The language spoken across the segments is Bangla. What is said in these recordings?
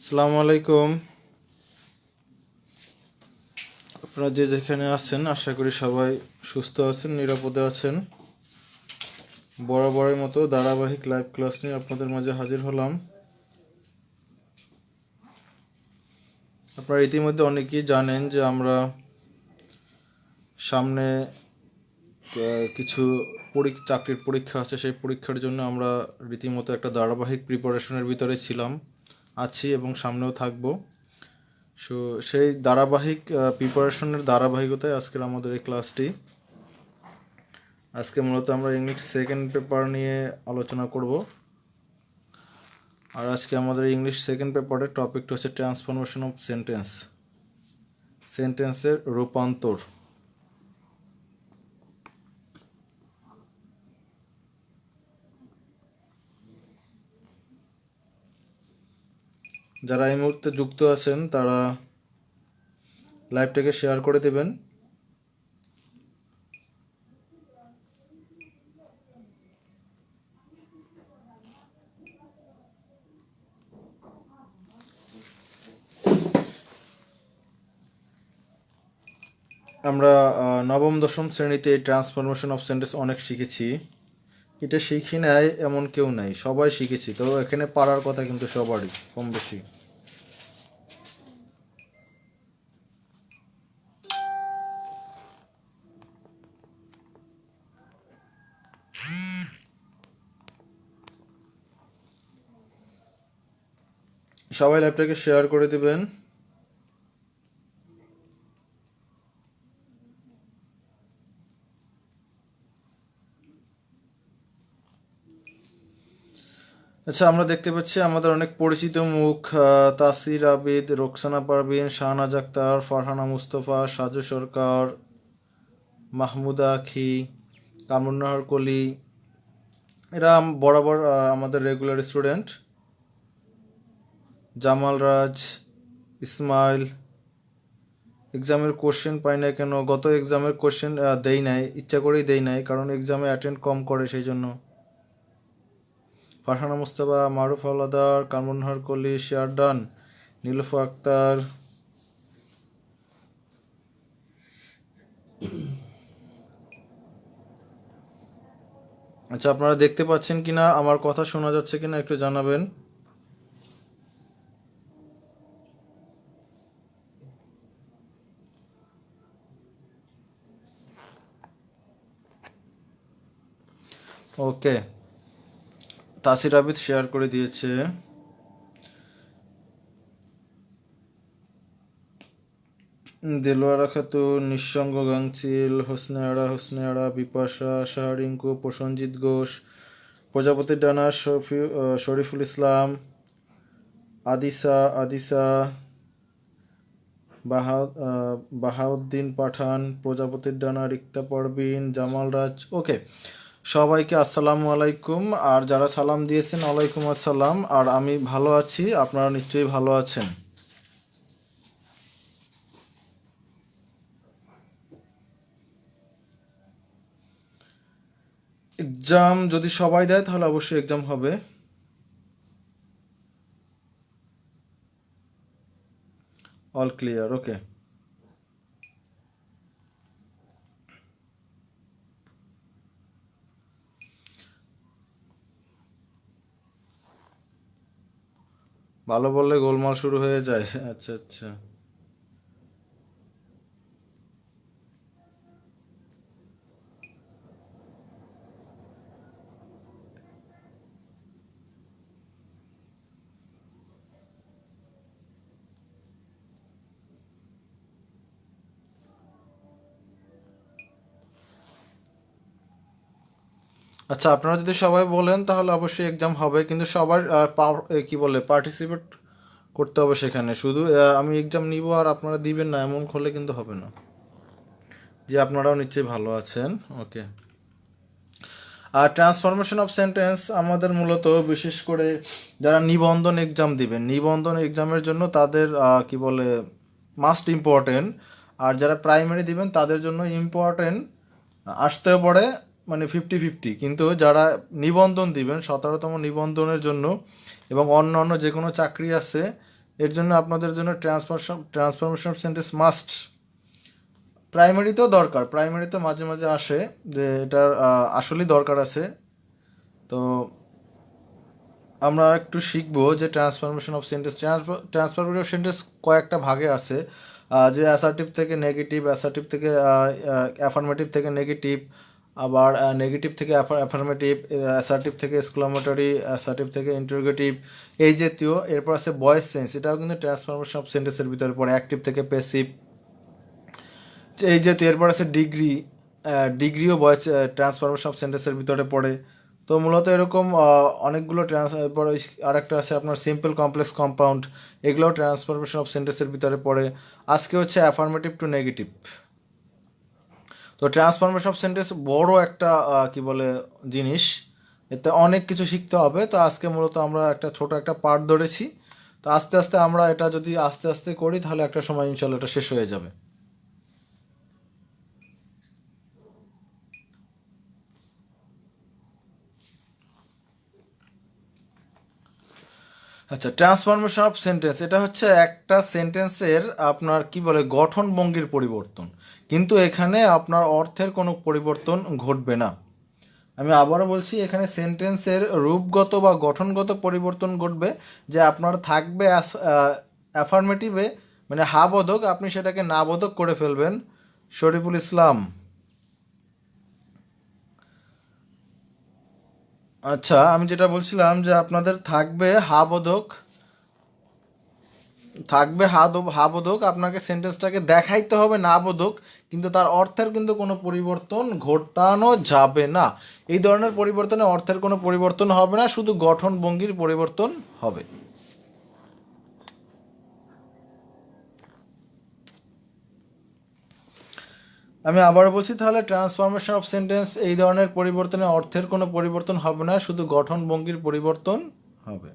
আসসালামু আলাইকুম। আপনারা যে যেখানে আছেন আশা করি সবাই সুস্থ আছেন, নিরাপদে আছেন। বরাবরের মতো ধারাবাহিক লাইভ ক্লাস নিয়ে আপনাদের মাঝে হাজির হলাম। আপনারা ইতিমধ্যে অনেকেই জানেন যে আমরা সামনে কিছু চাকরির পরীক্ষা আছে। সেই পরীক্ষার জন্য আমরা রীতিমতো একটা ধারাবাহিক প্রিপারেশনের ভিতরে ছিলাম, আছি এবং সামনেও থাকবো। সো সেই ধারাবাহিক প্রিপারেশনের ধারাবাহিকতায় আজকের আমাদের এই ক্লাসটি। আজকে মূলত আমরা ইংলিশ সেকেন্ড পেপার নিয়ে আলোচনা করব। আর আজকে আমাদের ইংলিশ সেকেন্ড পেপারের টপিকটা হচ্ছে ট্রান্সফরমেশন অফ সেন্টেন্সের রূপান্তর। যারা এই মুহূর্তে যুক্ত আছেন তারা লাইভটাকে শেয়ার করে দেবেন। আমরা নবম দশম শ্রেণীতে এই ট্রান্সফরমেশন অফ সেন্টেন্স অনেক শিখেছি। এটা শিখি নাই এমন কেউ নাই, সবাই শিখেছি। তো এখানে পারার কথা কিন্তু সবারই কম বেশি। সবাই লাইভটাকে শেয়ার করে দিবেন। আচ্ছা, আমরা দেখতে পাচ্ছি আমাদের অনেক পরিচিত মুখ, তাসির আবিদ, রোকসানা পারভিন, শাহনাজ আক্তার, ফারহানা মুস্তফা, সাজু সরকার, মাহমুদা আখি, কামরুন্নাহার কলি। এরা বরাবর আমাদের রেগুলার স্টুডেন্ট। জামাল রাজ, ইসমাইল। এক্সামের কোশ্চেন পাই না কেন? গত এক্সামের কোশ্চেন দেই নাই, ইচ্ছা করেই দেই নাই, কারণ এক্সামে অ্যাটেন্ড কম করে সেই জন্য। ফারহানা মুস্তাফা, মারুফ হাওলাদার, কামরুন্নাহার কলি, শেয়ারডান, নীলুফা আক্তার। আচ্ছা, আপনারা দেখতে পাচ্ছেন কিনা, আমার কথা শোনা যাচ্ছে কিনা একটু জানাবেন। ওকে, তাসির আবিদ শেয়ার করে দিয়েছে। দেলোয়ারা খাতুন, নিঃসঙ্গ গাংচিল, হোসনে আরা, বিপাশা, শাহরিঙ্কু, প্রসঞ্জিৎ ঘোষ, প্রজাপতির ডানা, শরীফুল ইসলাম, আদিসা, বাহাউদ্দিন পাঠান, প্রজাপতির ডানা, রিক্তা পারভিন, জামাল রাজ। ওকে, সবাইকে আসসালামু আলাইকুম। আর যারা সালাম দিয়েছেন ওয়ালাইকুম আসসালাম। আর আমি ভালো আছি, আপনারা নিশ্চয়ই ভালো আছেন। এক্সাম যদি সবাই দেয় তাহলে অবশ্যই এক্সাম হবে। অল ক্লিয়ার, ওকে। ভালো বললে গোলমাল শুরু হয়ে যায়। আচ্ছা আচ্ছা, আচ্ছা, আপনারা যদি সবাই বলেন তাহলে অবশ্যই এক্সাম হবে, কিন্তু সবার কি বলে পার্টিসিপেট করতে হবে সেখানে। শুধু আমি এক্সাম নিব আর আপনারা দিবেন না এমন হলে কিন্তু হবে না। যে আপনারাও নিশ্চয়ই ভালো আছেন, ওকে। আর ট্রান্সফরমেশন অফ সেন্টেন্স আমাদের মূলত বিশেষ করে যারা নিবন্ধন এক্সাম দিবেন, নিবন্ধন এক্সামের জন্য তাদের কি বলে মাস্ট ইম্পর্টেন্ট। আর যারা প্রাইমারি দিবেন তাদের জন্য ইম্পর্টেন্ট আসতেও পড়ে, মানে 50-50, কিন্তু যারা নিবন্ধন দিবেন 17তম নিবন্ধনের জন্য এবং অন্য অন্য যে কোনো চাকরি আছে এর জন্য আপনাদের জন্য ট্রান্সফরমেশন অফ সেন্টেন্স মাস্ট। প্রাইমারিতেও দরকার, প্রাইমারিতে মাঝে মাঝে আসে যে এটার আসলেই দরকার আছে। তো আমরা একটু শিখবো যে transformation of sentence. Transformation of sentence কয়েকটা ভাগে আছে, যে অ্যাসার্টিভ থেকে নেগেটিভ, অ্যাসার্টিভ থেকে অ্যাফার্মেটিভ থেকে নেগেটিভ, আবার নেগেটিভ থেকে অ্যাফার্মেটিভ, অ্যাসার্টিভ থেকে এক্সক্লামেটরি, অ্যাসার্টিভ থেকে ইন্টারোগেটিভ, এই জাতীয়। এরপর আছে ভয়েস চেঞ্জ, এটাও কিন্তু ট্রান্সফরমেশন অফ সেন্টেন্সের ভিতরে পড়ে, অ্যাক্টিভ থেকে প্যাসিভ, এই জাতীয়। এরপর আছে ডিগ্রি, ডিগ্রিও ভয়েস ট্রান্সফরমেশন অফ সেন্টেন্সের ভিতরে পড়ে। তো মূলত এরকম অনেকগুলো এরপর আরেকটা আছে আপনার সিম্পল কমপ্লেক্স কম্পাউন্ড, এগুলোও ট্রান্সফরমেশন অফ সেন্টেন্সের ভিতরে পড়ে। আজকে হচ্ছে অ্যাফার্মেটিভ টু নেগেটিভ। তো ট্রান্সফরমেশন অফ সেন্টেন্স বড় একটা কি বলে জিনিস, এতে অনেক কিছু শিখতে হবে। তো আজকে মূলত আমরা একটা ছোট একটা পার্ট ধরেছি। তো আস্তে আস্তে আমরা এটা যদি আস্তে আস্তে করি তাহলে একটা সময় ইনশাল্লাহ এটা শেষ হয়ে যাবে। আচ্ছা, ট্রান্সফরমেশন অফ সেন্টেন্স এটা হচ্ছে একটা সেন্টেন্সের আপনার কি বলে গঠন ভঙ্গির পরিবর্তন, কিন্তু এখানে আপনার অর্থের কোনো পরিবর্তন ঘটবে না। আমি আবারও বলছি, এখানে সেন্টেন্সের রূপগত বা গঠনগত পরিবর্তন ঘটবে, যে আপনার থাকবে অ্যাফার্মেটিভে মানে হা বোধক, আপনি সেটাকে না বোধক করে ফেলবেন। শরীফুল ইসলাম, আচ্ছা আমি যেটা বলছিলাম যে আপনাদের থাকবে হা বোধক, থাকবে হা বোধক, আপনাকে সেন্টেন্সটাকে দেখাইতে হবে না বোধক, কিন্তু তার অর্থের কিন্তু কোনো পরিবর্তন ঘটানো যাবে না। এই ধরনের পরিবর্তনে অর্থের কোনো পরিবর্তন হবে না, শুধু গঠন ভঙ্গির পরিবর্তন হবে। আমি আবারও বলছি, তাহলে ট্রান্সফরমেশন অফ সেন্টেন্স এই ধরনের পরিবর্তনে অর্থের কোনো পরিবর্তন হবে না, শুধু গঠন ভঙ্গির পরিবর্তন হবে।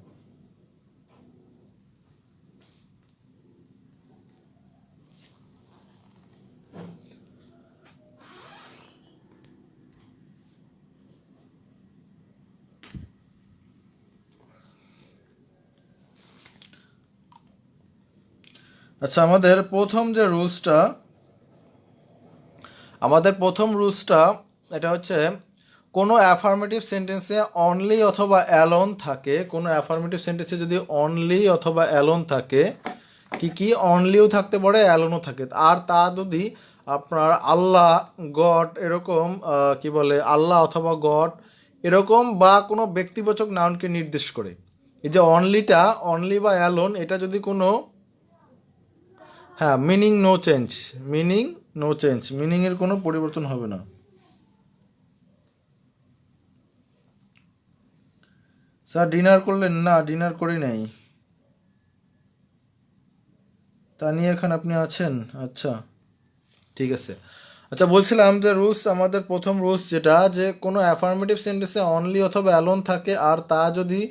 আচ্ছা, আমাদের প্রথম রুলসটা এটা হচ্ছে, কোনো অ্যাফার্মেটিভ সেন্টেন্সে অনলি অথবা অ্যালোন থাকে, কোনো অ্যাফার্মেটিভ সেন্টেন্সে যদি অনলি অথবা অ্যালোন থাকে, কি অনলিও থাকতে পারে অ্যালোনও থাকে, আর তা যদি আপনার আল্লাহ, গড এরকম কি বলে আল্লাহ অথবা গড এরকম বা কোনো ব্যক্তিবাচক নাউনকে নির্দেশ করে। এই যে অনলিটা, অনলি বা অ্যালোন, এটা যদি কোনো, হ্যাঁ, meaning no change, meaning no change, মিনিংয়ের কোনো পরিবর্তন হবে না। স্যার ডিনার করলেন? না, ডিনার করি নাই। তা নিয়ে এখন আপনি আছেন? আচ্ছা, ঠিক আছে। আচ্ছা, বলছিলাম যে রুলস, আমাদের প্রথম রুলস যেটা, যে কোনো অ্যাফার্মেটিভ সেন্টেন্সে অনলি অথবা অ্যালোন থাকে আর তা যদি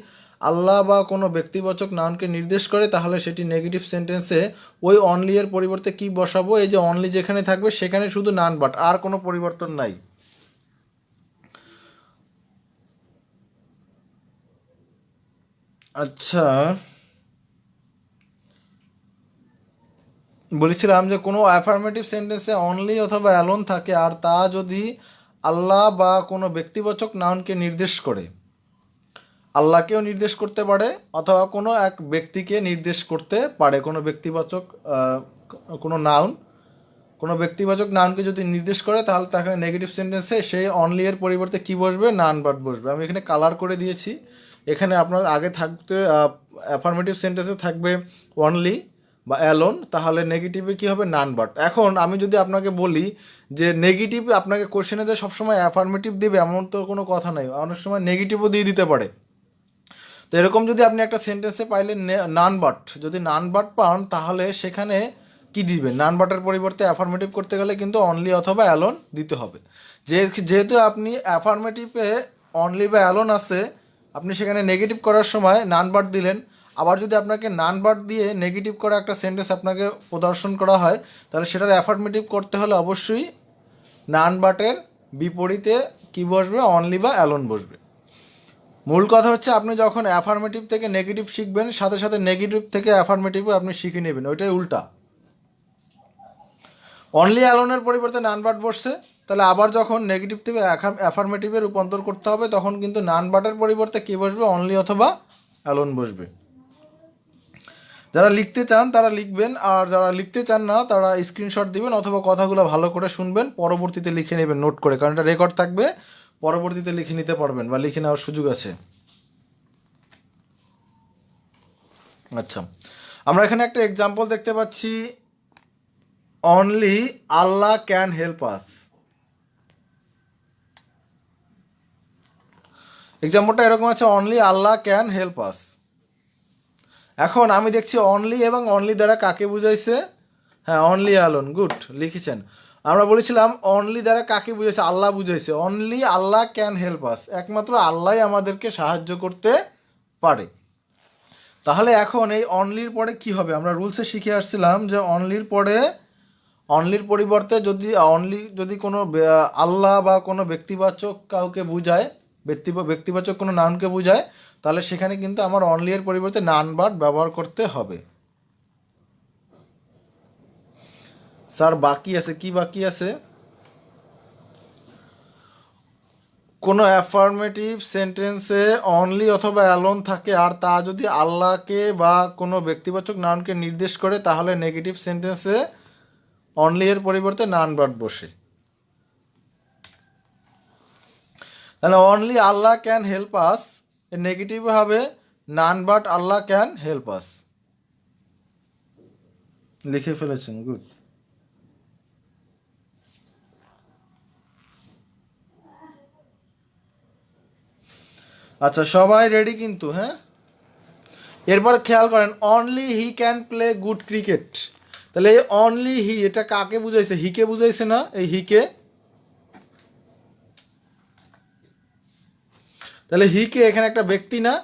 আল্লাহ বা কোনো ব্যক্তিবাচক নাউনকে নির্দেশ করে, তাহলে সেটি নেগেটিভ সেন্টেন্সে ওই অনলি এর পরিবর্তে কি বসাবো, এই যে অনলি যেখানে থাকবে সেখানে শুধু নান বাট, আর কোনো পরিবর্তন নাই। আচ্ছা, বলেছিলাম যে কোনো অ্যাফার্মেটিভ সেন্টেন্সে অনলি অথবা অ্যালোন থাকে আর তা যদি আল্লাহ বা কোনো ব্যক্তিবাচক নাউনকে নির্দেশ করে, আল্লাহকেও নির্দেশ করতে পারে অথবা কোনো এক ব্যক্তিকে নির্দেশ করতে পারে, কোনো ব্যক্তিবাচক কোনো নাউন, কোনো ব্যক্তিবাচক নাউনকে যদি নির্দেশ করে, তাহলে তাকে নেগেটিভ সেন্টেন্সে সেই অনলি এর পরিবর্তে কি বসবে, নান বাট বসবে। আমি এখানে কালার করে দিয়েছি। এখানে আপনার আগে থাকতে অ্যাফার্মেটিভ সেন্টেন্সে থাকবে অনলি বা অ্যালোন, তাহলে নেগেটিভে কি হবে, নান বাট। এখন আমি যদি আপনাকে বলি যে নেগেটিভ, আপনাকে কোশ্চেনে যে সবসময় অ্যাফার্মেটিভ দেবে এমন তো কোনো কথা নাই, অনেক সময় নেগেটিভও দিয়ে দিতে পারে। তো এরকম যদি আপনি একটা সেন্টেন্সে পাইলেন নান বাট, যদি নান বাট পান তাহলে সেখানে কি দিবেন, নান বাটের পরিবর্তে অ্যাফার্মেটিভ করতে গেলে কিন্তু অনলি অথবা অ্যালোন দিতে হবে। যেহেতু আপনি অ্যাফার্মেটিভে অনলি বা অ্যালোন আছে, আপনি সেখানে নেগেটিভ করার সময় নান বাট দিলেন। আবার যদি আপনাকে নান বাট দিয়ে নেগেটিভ করা একটা সেন্টেন্স আপনাকে প্রদর্শন করা হয়, তাহলে সেটার অ্যাফার্মেটিভ করতে হলে অবশ্যই নান বাটের বিপরীতে কি বসবে, অনলি বা অ্যালোন বসবে। মূল কথা হচ্ছে আপনি যখন অ্যাফার্মেটিভ থেকে নেগেটিভ শিখবেন, সাথে সাথে নেগেটিভ থেকে অ্যাফার্মেটিভও আপনি শিখে নেবেন, ওইটাই উল্টা। অনলি অ্যালোনের পরিবর্তে নান বাট বসছে, তাহলে আবার যখন নেগেটিভ থেকে অ্যাফার্মেটিভে রূপান্তর করতে হবে তখন কিন্তু নান বাটের পরিবর্তে কী বসবে, অনলি অথবা অ্যালোন বসবে। যারা লিখতে চান তারা লিখবেন, আর যারা লিখতে চান না তারা স্ক্রিনশট দিবেন অথবা কথাগুলো ভালো করে শুনবেন, পরবর্তীতে লিখে নেবেন নোট করে, কারণ এটা রেকর্ড থাকবে, পরবর্তীতে লিখে নিতে পারবেন বা লিখে নেওয়ার সুযোগ আছে। আচ্ছা, আমরা এখানে একটা এক্সাম্পল দেখতে পাচ্ছি, only Allah can help us. এক্সাম্পলটা এরকম আছে, only Allah can help us. এখন আমি দেখছি অনলি এবং অনলি দ্বারা কাকে বুঝাইছে, হ্যাঁ অনলি অ্যালোন, গুড লিখেছেন। আমরা বলেছিলাম অনলি দ্বারা কাকে বুঝাইছে, আল্লাহ বুঝাইছে। অনলি আল্লাহ ক্যান হেল্প আস, একমাত্র আল্লাহ আমাদেরকে সাহায্য করতে পারে। তাহলে এখন এই অনলির পরে কি হবে, আমরা রুলসে শিখে আসছিলাম যে অনলির পরে, অনলির পরিবর্তে যদি কোনো আল্লাহ বা কোনো ব্যক্তিবাচক কাউকে বুঝায়, ব্যক্তিবাচক কোনো নাউনকে বুঝায়, তাহলে সেখানে কিন্তু আমার অনলি এর পরিবর্তে নান বাট ব্যবহার করতে হবে। স্যার বাকি আছে, কি বাকি আছে? কোনো অ্যাফার্মেটিভ সেন্টেন্সে অনলি অথবা অ্যালোন থাকে আর তা যদি আল্লাহকে বা কোনো ব্যক্তিবাচক নাউনকে নির্দেশ করে, তাহলে নেগেটিভ সেন্টেন্সে অনলি এর পরিবর্তে নান বাট বসে। তাহলে অনলি আল্লাহ ক্যান হেল্প আস এর নেগেটিভ হবে নান বাট আল্লাহ ক্যান হেল্প আস। লিখে ফেলেছেন, গুড। আচ্ছা সবাই রেডি কিন্তু, হ্যাঁ? এরপর খেয়াল করেন, only he can play good cricket. তাহলে এই অনলি হি, এটা কাকে বুঝাইছে, হিকে বুঝাইছে না, এই হিকে। তাহলে হিকে এখানে একটা ব্যক্তি না,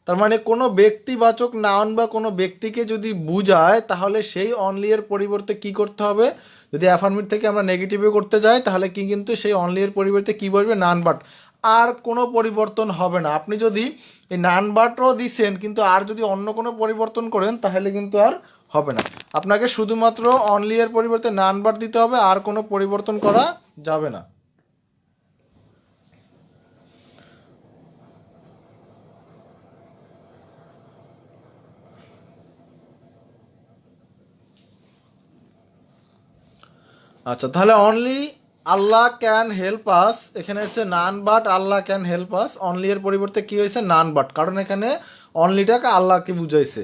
তার মানে কোনো ব্যক্তিবাচক নাউন বা কোনো ব্যক্তিকে যদি বুঝায় তাহলে সেই অনলি এর পরিবর্তে কি করতে হবে, যদি অ্যাফার্মেটিভ থেকে আমরা নেগেটিভে করতে যাই তাহলে কি কিন্তু সেই অনলি এর পরিবর্তে কি বসবে, নান বাট। আর কোনো পরিবর্তন হবে না। আপনি যদি এই নান বাটও দিছেন কিন্তু আর যদি অন্য কোনো পরিবর্তন করেন তাহলে কিন্তু আর হবে না। আপনাকে শুধুমাত্র অনলি এর পরিবর্তে নান বাট দিতে হবে, আর কোনো পরিবর্তন করা যাবে না। আচ্ছা, তাহলে অনলি আল্লাহ ক্যান হেল্প আস, এখানে হচ্ছে নান but Allah can help us, only এর পরিবর্তে কি হয়েছে, নান বাট, কারণ এখানে অনলিটাকে আল্লাহকে বুঝাইছে।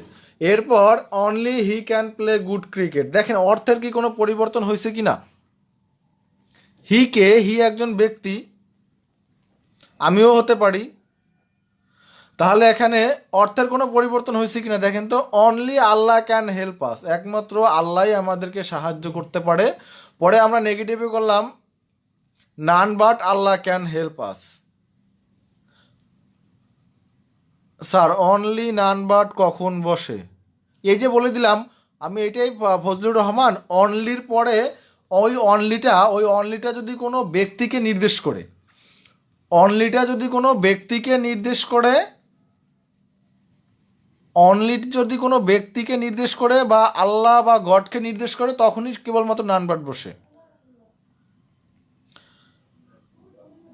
এরপর only he can play good cricket, দেখেন অর্থের কি কোনো পরিবর্তন হয়েছে কি না? হি একজন ব্যক্তি, আমিও হতে পারি, তাহলে এখানে অর্থের কোনো পরিবর্তন হয়েছে কিনা দেখেন তো, অনলি আল্লাহ ক্যান হেল্প আস, একমাত্র আল্লাহই আমাদেরকে সাহায্য করতে পারে। পরে আমরা নেগেটিভে করলাম নান but Allah can help us. Sir only none but কখন বসে, এই যে বলে দিলাম আমি, এটাই ফজলুর রহমান, অনলির পরে ওই অনলিটা যদি কোনো ব্যক্তিকে নির্দেশ করে, অনলিটা যদি কোনো ব্যক্তিকে নির্দেশ করে, অনলি যদি কোনো ব্যক্তিকে নির্দেশ করে বা আল্লাহ বা গডকে নির্দেশ করে তখনই কেবলমাত্র নান বাট বসে।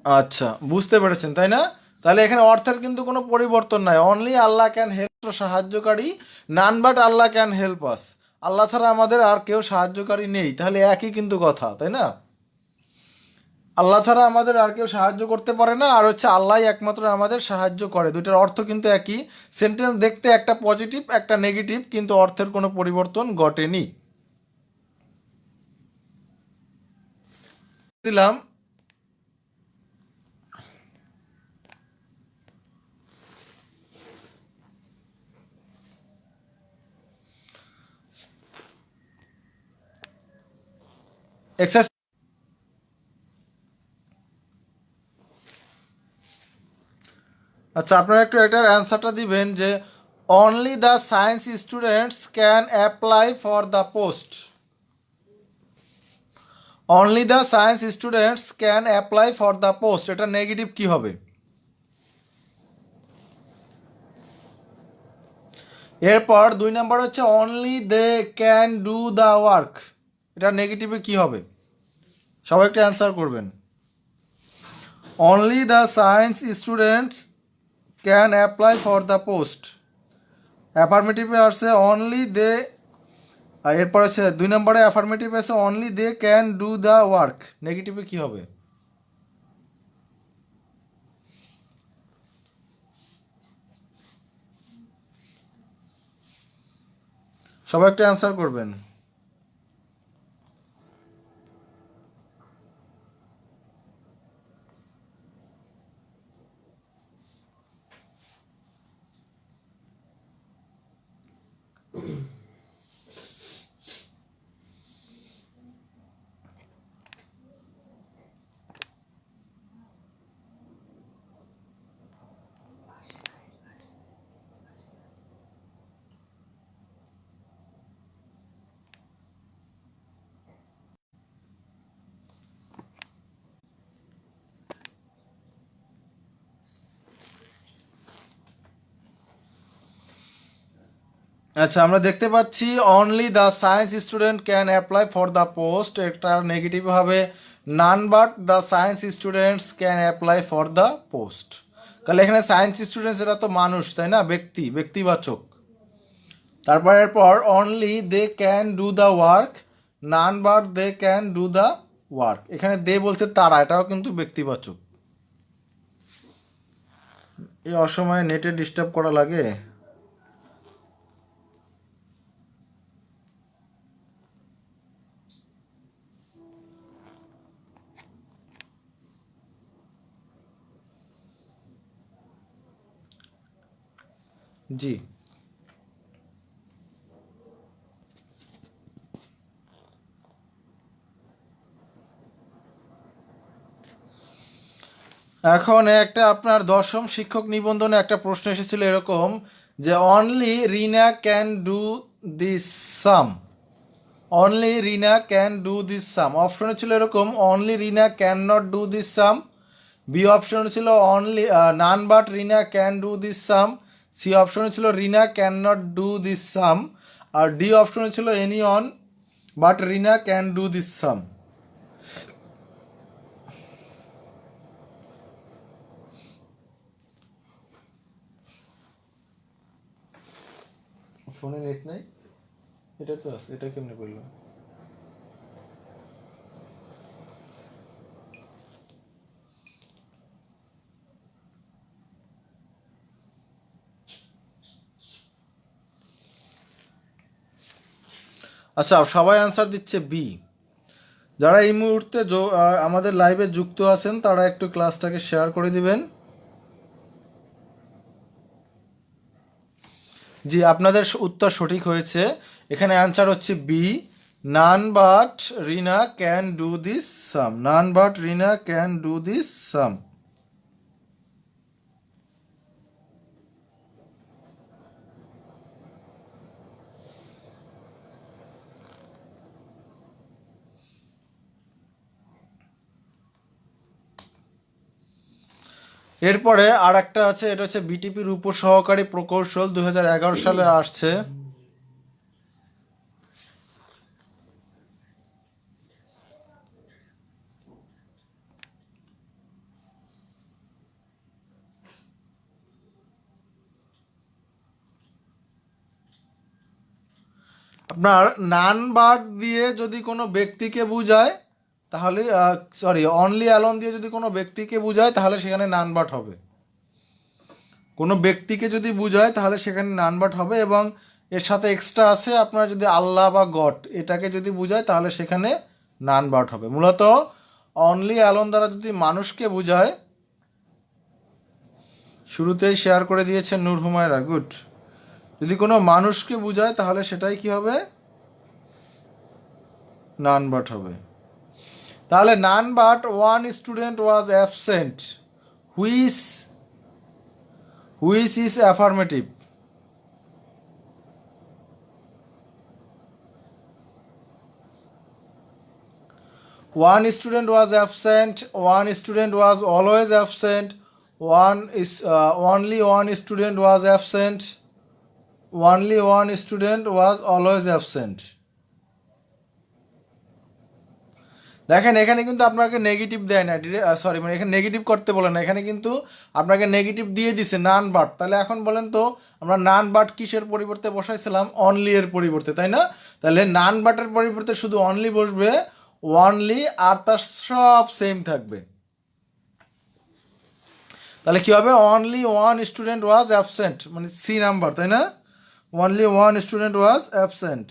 আচ্ছা বুঝতে পেরেছেন তাই না? তাহলে এখানে অর্থের কিন্তু কোনো পরিবর্তন নাই, অনলি আল্লাহ ক্যান হেল্প সাহায্যকারী, none but Allah can help us, Allah ছাড়া আমাদের আর কেউ সাহায্যকারী নেই। তাহলে একই কিন্তু কথা, তাই না? আল্লাহ ছাড়া আমাদের আর কেউ সাহায্য করতে পারে না, আর হচ্ছে আল্লাহ একমাত্র আমাদের সাহায্য করে, দুইটার অর্থ কিন্তু একই। সেন্টেন্স দেখতে একটা পজিটিভ একটা নেগেটিভ, কিন্তু অর্থের কোনো পরিবর্তন ঘটেনি। দিলাম এক্সারসাইজ। আচ্ছা আপনারা একটু এটার অ্যান্সারটা দিবেন যে only the science students can apply for the post. Only the science students can apply for the post, এটা নেগেটিভ কি হবে? এরপর 2 নম্বর হচ্ছে only they can do the work, এটা নেগেটিভে কি হবে? সবাই একটু অ্যান্সার করবেন। Only the science students can apply for the post, অ্যাফার্মেটিভে আসছে অনলি দে, আর এরপর আছে 2 নম্বরে অ্যাফার্মেটিভ আছে only they can do the work, নেগেটিভে কি হবে? সবাই একটু অ্যান্সার করবেন। আচ্ছা, আমরা দেখতে পাচ্ছি only the science student can apply for the post, এটা নেগেটিভ হবে none but the science students can apply for the post. তাহলে এখানে সায়েন্স স্টুডেন্টস এটা তো মানুষ, তাই না, ব্যক্তি, ব্যক্তিবাচক। তারপর এরপর only they can do the work, none but they can do the work, এখানে দে বলতে তারা, এটাও কিন্তু ব্যক্তিবাচক। এই অসময়ে নেটে ডিস্টার্ব করা লাগে। জি, এখন একটা আপনার দশম শিক্ষক নিবন্ধনে একটা প্রশ্ন এসেছিল এরকম যে only Rina can do this sum, only Rina can do this sum, অপশনে ছিল এরকম only Rina can not do this sum, B অপশনে ছিল only none but Rina can do this sum, C অপশনে ছিল Rina can not do this sum, আর ডি অপশনে ছিল any one but Rina can do this sum. ফোনে নেট নাই, এটা তো আছে, এটা কেমনে করলো? আচ্ছা, সবাই অ্যান্সার দিচ্ছে বি। যারা এই মুহূর্তে আমাদের লাইভে যুক্ত আছেন তারা একটু ক্লাসটাকে শেয়ার করে দিবেন। জি, আপনাদের উত্তর সঠিক হয়েছে। এখানে অ্যান্সার হচ্ছে B, none but Rina can do this sum, none but Rina can do this sum. এরপরে আর একটা আছে, এটা হচ্ছে বিটিপির উপসহকারী প্রকৌশল 2011 সালে আসছে। আপনার নান বাট দিয়ে যদি কোনো ব্যক্তিকে বুঝায় তাহলে, সরি, অনলি অ্যালোন দিয়ে যদি কোনো ব্যক্তিকে বুঝায় তাহলে সেখানে নান বাট হবে। কোনো ব্যক্তিকে যদি বুঝায় তাহলে সেখানে নান বাট হবে, এবং এর সাথে এক্সট্রা আছে আপনার যদি আল্লাহ বা গড এটাকে যদি বুঝায় তাহলে সেখানে নান বাট হবে। মূলত অনলি অ্যালোন দ্বারা যদি মানুষকে বুঝায়, শুরুতেই শেয়ার করে দিয়েছেন নূর হুমায়রা, গুড। যদি কোনো মানুষকে বুঝায় তাহলে সেটাই কি হবে, নান বাট হবে। তাহলে none but one student was absent, which which is affirmative. one student was absent, one student was always absent, only one student was absent, only one student was always absent. দেখেন এখানে কিন্তু আপনাকে নেগেটিভ দেয় না, সরি মানে এখানে নেগেটিভ করতে বলে না, এখানে কিন্তু আপনাকে নেগেটিভ দিয়ে দিছে নান বাট। তাহলে এখন বলেন তো আমরা নান বাট কিসের পরিবর্তে বসাইছিলাম? অনলি এর পরিবর্তে, তাই না? তাহলে নান বাটের পরিবর্তে শুধু অনলি বসবে, অনলি আর তার সব সেম থাকবে। তাহলে কি হবে? Only one student was absent, মানে সি নাম্বার, তাই না? Only one student was absent.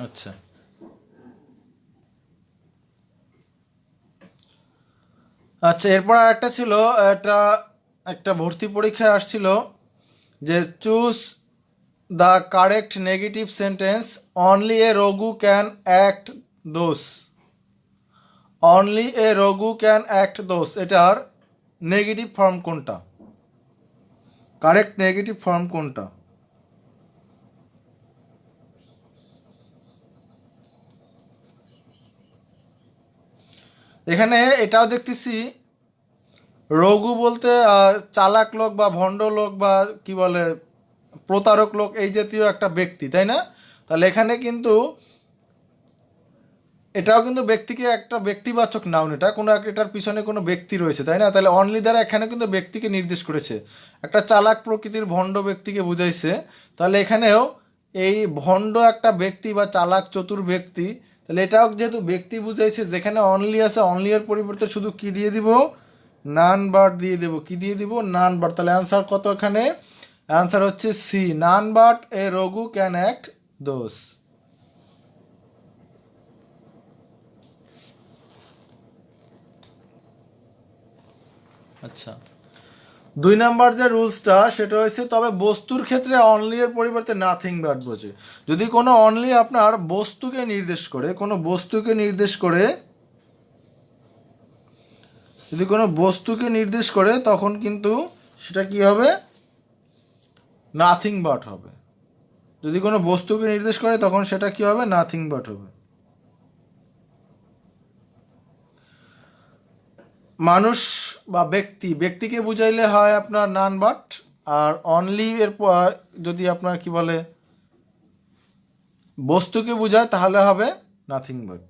আচ্ছা, আচ্ছা এরপর একটা ছিল, এটা একটা ভর্তি পরীক্ষায় আসছিল যে choose the correct negative sentence, only a Raghu can act দোষ, only a Raghu can act দোষ, এটার নেগেটিভ ফর্ম কোনটা? কারেক্ট নেগেটিভ ফর্ম কোনটা? এখানে এটাও দেখতেছি রঘু বলতে চালাক লোক বা ভণ্ড লোক বা কি বলে প্রতারক লোক, এই জাতীয় একটা ব্যক্তি, তাই না? তাহলে এখানে কিন্তু এটাও কিন্তু ব্যক্তিকে একটা ব্যক্তিবাচক নাউন, এটা কোনো এটার পিছনে কোনো ব্যক্তি রয়েছে, তাই না? তাহলে অনলি দ্বারা এখানে কিন্তু ব্যক্তিকে নির্দেশ করেছে, একটা চালাক প্রকৃতির ভণ্ড ব্যক্তিকে বুঝাইছে। তাহলে এখানেও এই ভণ্ড একটা ব্যক্তি বা চালাক চতুর ব্যক্তি, তাহলে এটাও যেহেতু ব্যক্তি বুঝাইছে, যেখানে অনলি আছে অনলি এর পরিবর্তে শুধু কি দিয়ে দিব? নান বাট দিয়ে দেব। কি দিয়ে দিব? None but. তাহলে অ্যান্সার কত এখানে? অ্যান্সার হচ্ছে C, none but a Raghu can act দোষ। আচ্ছা, 2 নাম্বার যে রুলসটা সেটা হচ্ছে, তবে বস্তুর ক্ষেত্রে অনলি এর পরিবর্তে নাথিং বাট বোঝে। যদি কোনো অনলি আপনার বস্তুকে নির্দেশ করে, কোনো বস্তুকে নির্দেশ করে, যদি কোনো বস্তুকে নির্দেশ করে তখন কিন্তু সেটা কি হবে? নাথিং বাট হবে। যদি কোনো বস্তুকে নির্দেশ করে তখন সেটা কি হবে? নাথিং বাট হবে। মানুষ বা ব্যক্তিকে বুঝাইলে হয় আপনার নান বাট, আর অনলি এর যদি আপনার কি বলে বস্তুকে বুঝায় তাহলে হবে নাথিং বাট।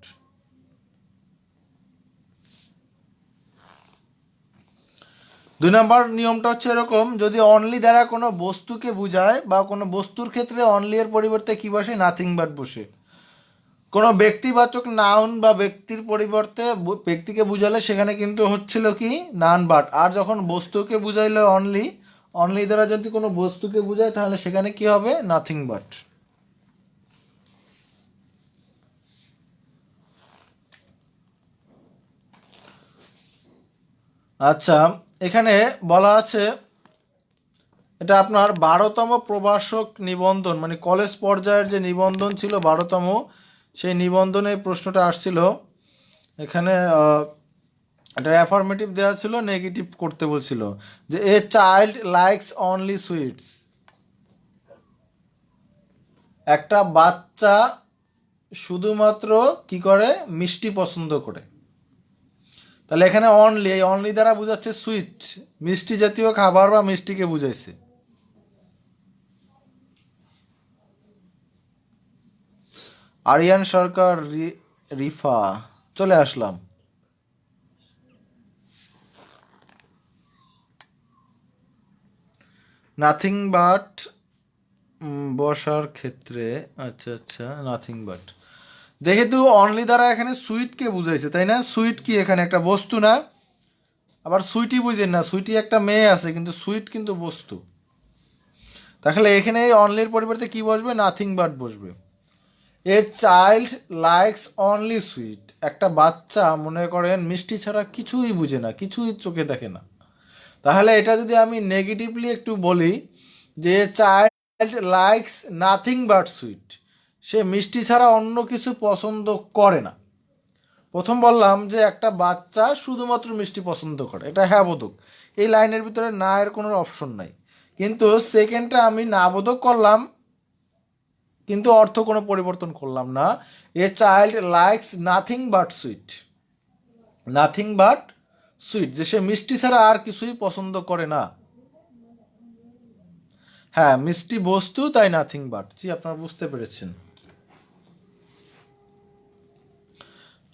2 নাম্বার নিয়মটা হচ্ছে এরকম, যদি অনলি দ্বারা কোনো বস্তুকে বুঝায় বা কোনো বস্তুর ক্ষেত্রে অনলি এর পরিবর্তে কি বসে? নাথিং বাট বসে। কোনো ব্যক্তিবাচক নাউন বা ব্যক্তির পরিবর্তে ব্যক্তিকে বুঝালে সেখানে কিন্তু হচ্ছিল কি? None but. আর যখন বস্তুকে বুঝাইলে অনলি, অনলি দ্বারা যদি কোনো বস্তুকে বুঝায় তাহলে সেখানে কি হবে? Nothing but. আচ্ছা, এখানে বলা আছে এটা আপনার 12তম প্রভাষক নিবন্ধন, মানে কলেজ পর্যায়ের যে নিবন্ধন ছিল 12তম, সেই নিবন্ধনে প্রশ্নটা আসছিল। এখানে একটা অ্যাফার্মেটিভ দেওয়া ছিল, নেগেটিভ করতে বলছিল যে a child likes only sweets, একটা বাচ্চা শুধুমাত্র কি করে? মিষ্টি পছন্দ করে। তাহলে এখানে অনলি, এই অনলি দ্বারা বোঝাচ্ছে সুইট, মিষ্টি জাতীয় খাবার বা মিষ্টিকে বুঝাইছে। আরিয়ান সরকার, রিফা, চলে আসলাম। নাথিং বাট বসার ক্ষেত্রে, আচ্ছা আচ্ছা, নাথিং বাট যেহেতু অনলি দ্বারা এখানে সুইটকে বুঝাইছে, তাই না? সুইট কি এখানে একটা বস্তু না? আবার সুইটি বুঝেন না, সুইটি একটা মেয়ে আছে কিন্তু সুইট কিন্তু বস্তু। তাহলে এখানে অনলির পরিবর্তে কি বসবে? নাথিং বাট বসবে। A child likes only sweet, একটা বাচ্চা মনে করেন মিষ্টি ছাড়া কিছুই বুঝে না, কিছুই চোখে দেখে না। তাহলে এটা যদি আমি নেগেটিভলি একটু বলি যে child likes nothing but sweet, সে মিষ্টি ছাড়া অন্য কিছু পছন্দ করে না। প্রথম বললাম যে একটা বাচ্চা শুধুমাত্র মিষ্টি পছন্দ করে, এটা হ্যাঁ বোধক, এই লাইনের ভিতরে না এর কোনো অপশন নাই। কিন্তু সেকেন্ডটা আমি না বোধক করলাম, কিন্তু অর্থ কোনো পরিবর্তন করলাম না। A child likes nothing but sweet, nothing but sweet, যে সে মিষ্টি ছাড়া আর কিছুই পছন্দ করে না। হ্যাঁ, মিষ্টি বস্তু, তাই নাথিং বাট। জি, আপনারা বুঝতে পেরেছেন।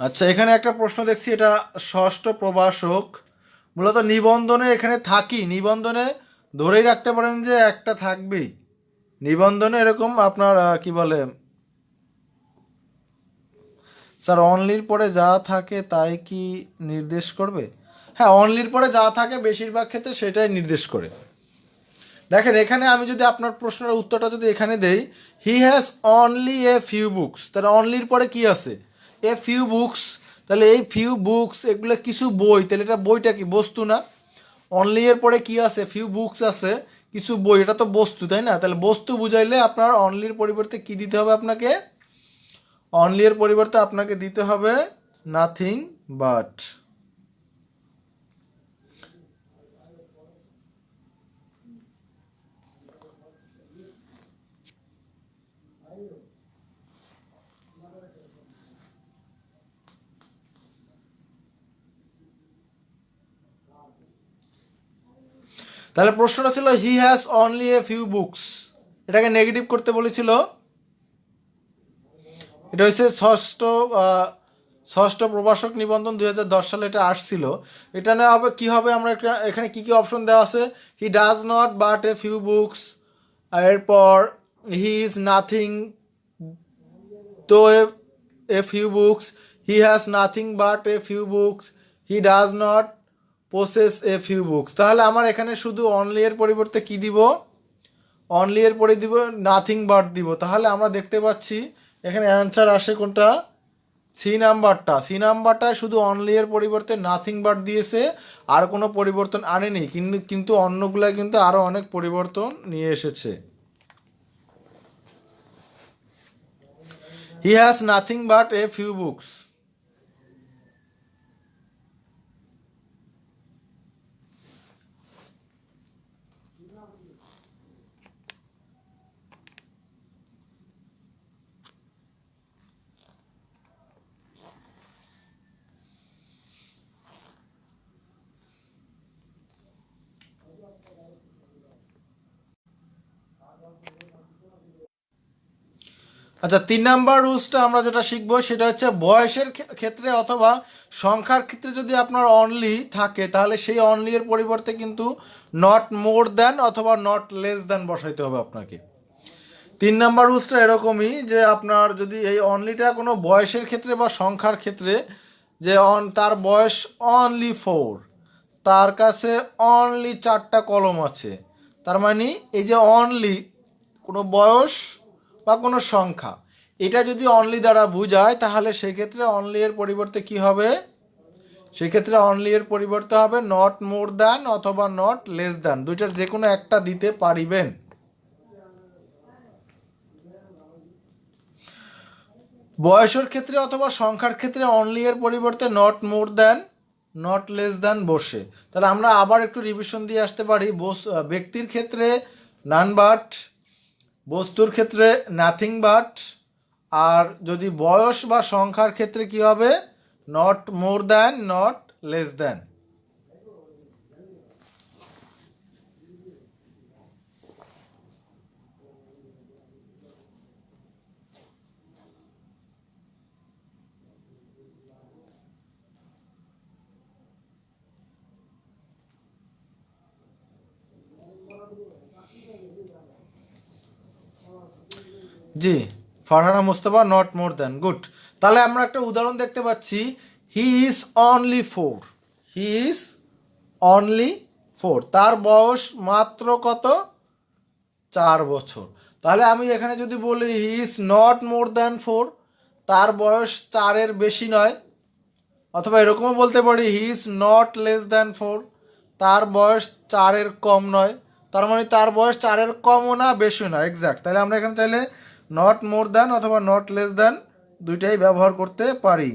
আচ্ছা, এখানে একটা প্রশ্ন দেখছি, এটা ষষ্ঠ প্রভাষক, মূলত নিবন্ধনে এখানে থাকি, নিবন্ধনে ধরেই রাখতে পারেন যে একটা থাকবেই। নিবন্ধনে এরকম আপনার কি বলে স্যার, অনলির পরে যা থাকে তাই কি নির্দেশ করবে? হ্যাঁ, অনলির পরে যা থাকে বেশিরভাগ ক্ষেত্রে সেটাই নির্দেশ করে। দেখেন, এখানে আমি যদি আপনার প্রশ্নের উত্তরটা যদি এখানে দেই, he has only a few books, তাহলে অনলির পরে কি আছে? A few books. তাহলে এই ফিউ বুকস এগুলো কিছু বই, তাহলে এটা বইটা কি বস্তু না? অনলি এর পরে কি আছে? ফিউ বুকস আছে, কিছু বই, এটা তো বস্তু, তাই না? তাহলে বস্তু বুঝাইলে আপনার অনলির পরিবর্তে কি দিতে হবে আপনাকে? অনলি এর পরিবর্তে আপনাকে দিতে হবে নাথিং বাট। তাহলে প্রশ্নটা ছিল he has only a few books, এটাকে নেগেটিভ করতে বলেছিল। এটা হচ্ছে ষষ্ঠ প্রভাষক নিবন্ধন 2010 সালে এটা আসছিল। এটা না হবে কি হবে, আমরা এখানে কি কি অপশন দেওয়া আছে? He does not but a few books, এরপর হি ইজ নাথিং তো a few books, he has nothing but a few books, he does not possess a few books. তাহলে আমার এখানে শুধু অনলি এর পরিবর্তে কি দিব? অনলি এর পরে দিব নাথিং বাট দিব। তাহলে আমরা দেখতে পাচ্ছি এখানে অ্যান্সার আসে কোনটা? সি নাম্বারটা। সি নাম্বারটা শুধু অনলি এর পরিবর্তে নাথিং বাট দিয়েছে, আর কোনো পরিবর্তন আনেনি, কিন্তু অন্যগুলা কিন্তু আরও অনেক পরিবর্তন নিয়ে এসেছে। He has nothing but a few books. আচ্ছা, 3 নাম্বার রুলসটা আমরা যেটা শিখবো সেটা হচ্ছে বয়সের ক্ষেত্রে অথবা সংখ্যার ক্ষেত্রে যদি আপনার অনলি থাকে, তাহলে সেই অনলি এর পরিবর্তে কিন্তু নট মোর দ্যান অথবা নট লেস দ্যান বসাইতে হবে আপনাকে। 3 নাম্বার রুলসটা এরকমই যে আপনার যদি এই অনলিটা কোনো বয়সের ক্ষেত্রে বা সংখ্যার ক্ষেত্রে, যে তার বয়স অনলি 4, তার কাছে অনলি 4টা কলম আছে, তার মানে এই যে অনলি কোনো বয়স বা কোনো সংখ্যা, এটা যদি অনলি দ্বারা বোঝায়, তাহলে সেক্ষেত্রে অনলি এর পরিবর্তে কি হবে? সেক্ষেত্রে অনলি এর পরিবর্তে হবে নট মোর দ্যান অথবা নট লেস দ্যান, দুইটার যে কোনো একটা দিতে পারিবেন। বয়সের ক্ষেত্রে অথবা সংখ্যার ক্ষেত্রে অনলি এর পরিবর্তে not more than not less than বসে। তাহলে আমরা আবার একটু রিভিশন দিয়ে আসতে পারি। ব্যক্তির ক্ষেত্রে নান বাট, বস্তুর ক্ষেত্রে নাথিং বাট, আর যদি বয়স বা সংখ্যার ক্ষেত্রে কি হবে? Not more than not less than. G, Farhana Mustafa, not more than, good. তাহলে আমরা একটা উদাহরণ দেখতে পাচ্ছি, হি is only 4, he is only 4, তার বয়স মাত্র কত? 4 বছর। তাহলে আমি এখানে যদি বলি হি ইজ নট মোর দ্যান 4, তার বয়স 4-এর বেশি নয়, অথবা এরকমও বলতে পারি হি ইজ নট লেস দ্যান 4, তার বয়স 4-এর কম নয়, তার মানে তার বয়স 4-এর কমও না বেশিও না, এক্স্যাক্ট। তাহলে আমরা এখানে চাইলে নট মোর দ্যান অথবা নট লেস দ্যান দুইটাই ব্যবহার করতে পারি।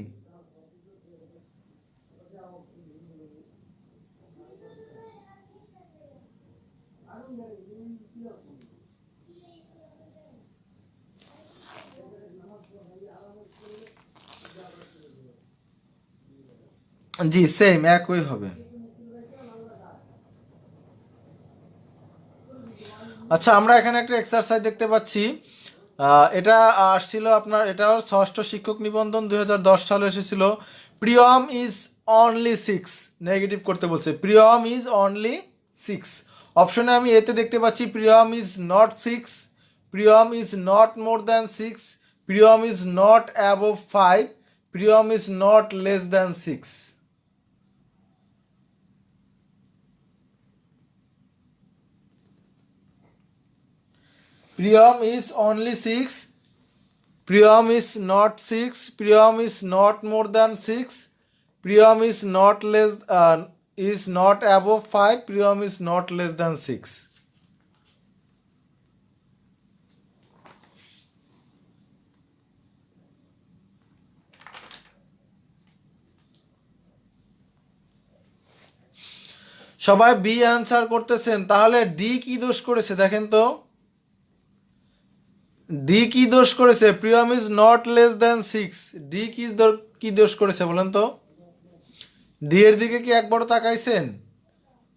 জি সেম একই হবে। আচ্ছা আমরা এখানে একটা এক্সারসাইজ দেখতে পাচ্ছি। এটা আসছিল আপনার, এটাও ষষ্ঠ শিক্ষক নিবন্ধন 2010 সালে এসেছিল। Priyam is only six, negative করতে বলছে। Priyam is only six. অপশনে আমি এতে দেখতে পাচ্ছি Priyam is not six, Priyam is not more than six, Priyam is not above five, Priyam is not less than six. Priyam is only 6, Priyam is not 6, Priyam is not more than 6, Priyam is not is not above 5, Priyam is not less than 6. সবাই বি অ্যান্সার করতেছেন, তাহলে ডি কি দোষ করেছে দেখেন তো। ডি কি দোষ করেছে? Priyam is not less than six. D কি দোষ করেছে বলেন তো? ডি এর দিকে কি একবারও তাকাইছেন?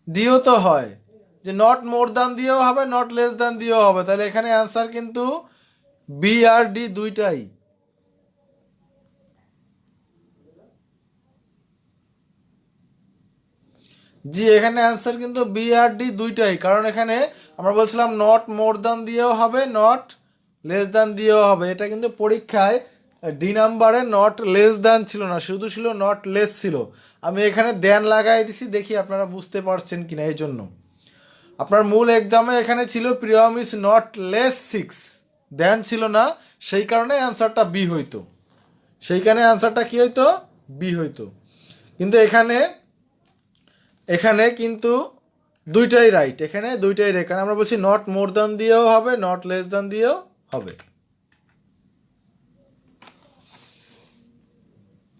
ডিও তো হয় যে নট মোর দ্যান দিয়েও হবে, নট লেস দ্যান দিয়েও হবে, তাহলে এখানে অ্যান্সার কিন্তু বি আর ডি দুইটাই। জি এখানে অ্যান্সার কিন্তু বি আর ডি দুইটাই, কারণ এখানে আমরা বলছিলাম নট মোর দ্যান দিয়েও হবে, নট লেস দ্যান দিয়েও হবে। এটা কিন্তু পরীক্ষায় ডি নাম্বারে নট লেস দ্যান ছিল না, শুধু ছিল নট লেস ছিল। আমি এখানে দেন লাগাই দিছি, দেখি আপনারা বুঝতে পারছেন কিনা। এই জন্য আপনার মূল এক্সামে এখানে ছিল Priyam is not less six, দেন ছিল না, সেই কারণে অ্যান্সারটা বি হইতো। সেইখানে অ্যান্সারটা কি হইতো? বি হইতো। কিন্তু এখানে কিন্তু দুইটাই রাইট, এখানে দুইটাই রাইট, কারণ আমরা বলছি নট মোর দ্যান দিয়েও হবে, নট লেস দ্যান দিয়েও হবে।